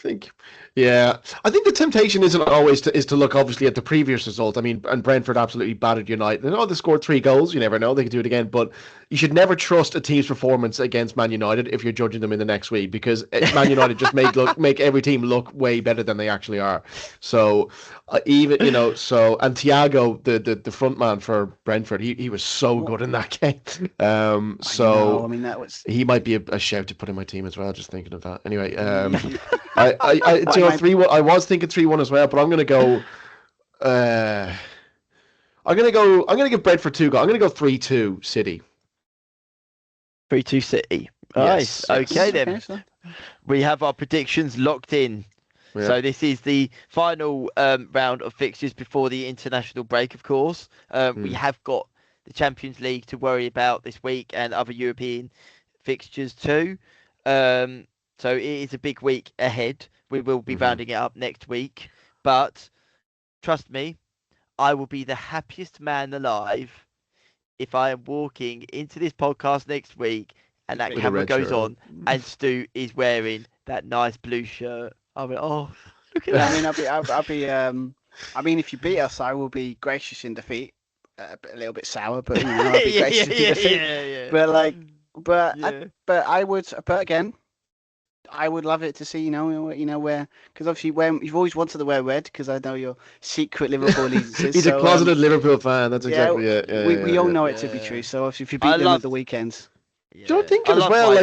I think the temptation isn't always to look obviously at the previous result. I mean, and Brentford absolutely battered United. And they scored 3 goals. You never know; they could do it again. But you should never trust a team's performance against Man United if you're judging them in the next week, because Man United just make every team look way better than they actually are. So and Thiago, the front man for Brentford, he was so good in that game. He might be a shout to put in my team as well. Just thinking of that. Anyway, I 3-1. I was thinking 3-1 as well, but I'm gonna go. I'm gonna give Brentford 2 goals. I'm gonna go 3-2 City. 3-2 City. Yes, Nice. Okay then. Okay, We have our predictions locked in. Yeah. So this is the final round of fixtures before the international break, of course. We have got the Champions League to worry about this week and other European fixtures too. So it is a big week ahead. We will be rounding it up next week. But trust me, I will be the happiest man alive if I am walking into this podcast next week and that camera goes on and Stu is wearing that nice blue shirt. I'll be, look at that. I mean, if you beat us, I will be gracious in defeat. A little bit sour, but I'll be gracious in defeat. Yeah. But I would. But again, I would love it to see, where, because obviously you've always wanted to wear red, because I know your secret Liverpool allegiances. He's a closeted Liverpool fan. That's exactly it. We all know it to be true. So obviously, if you beat them at the weekends, don't think as well.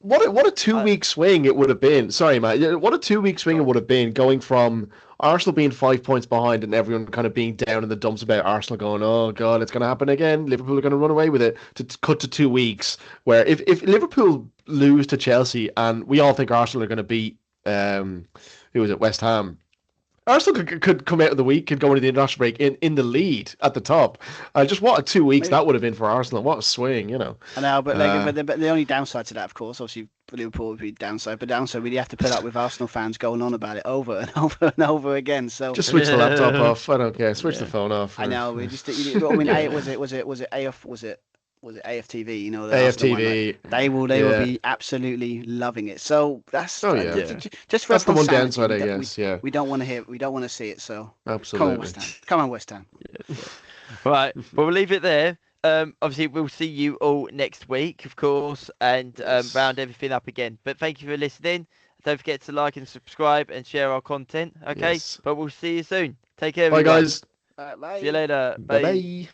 What a 2-week swing it would have been. Sorry, Matt. What a 2-week swing it would have been, going from Arsenal being 5 points behind and everyone kind of being down in the dumps about Arsenal, going, oh God, it's going to happen again. Liverpool are going to run away with it. To cut to 2 weeks where if Liverpool lose to Chelsea and we all think Arsenal are going to beat West Ham. Arsenal could come out of the week, could go into the international break in the lead at the top. Just what a 2 weeks that would have been for Arsenal. What a swing, I know, but the only downside to that, of course, obviously for Liverpool would be downside. But downside, we have to put up with Arsenal fans going on about it over and over and over again. So just switch the laptop off. I don't care. Switch the phone off. I know. We just. I mean, was it AFTV? AFTV. They will be absolutely loving it. So that's just for that's the one sanity, downside, I guess. We don't want to see it. So absolutely. Come on, West Ham. Right. Well, we'll leave it there. Obviously, we'll see you all next week, of course, and round everything up again. But thank you for listening. Don't forget to like and subscribe and share our content. Okay. Yes. But we'll see you soon. Take care. Bye, guys. Bye. See you later. Bye.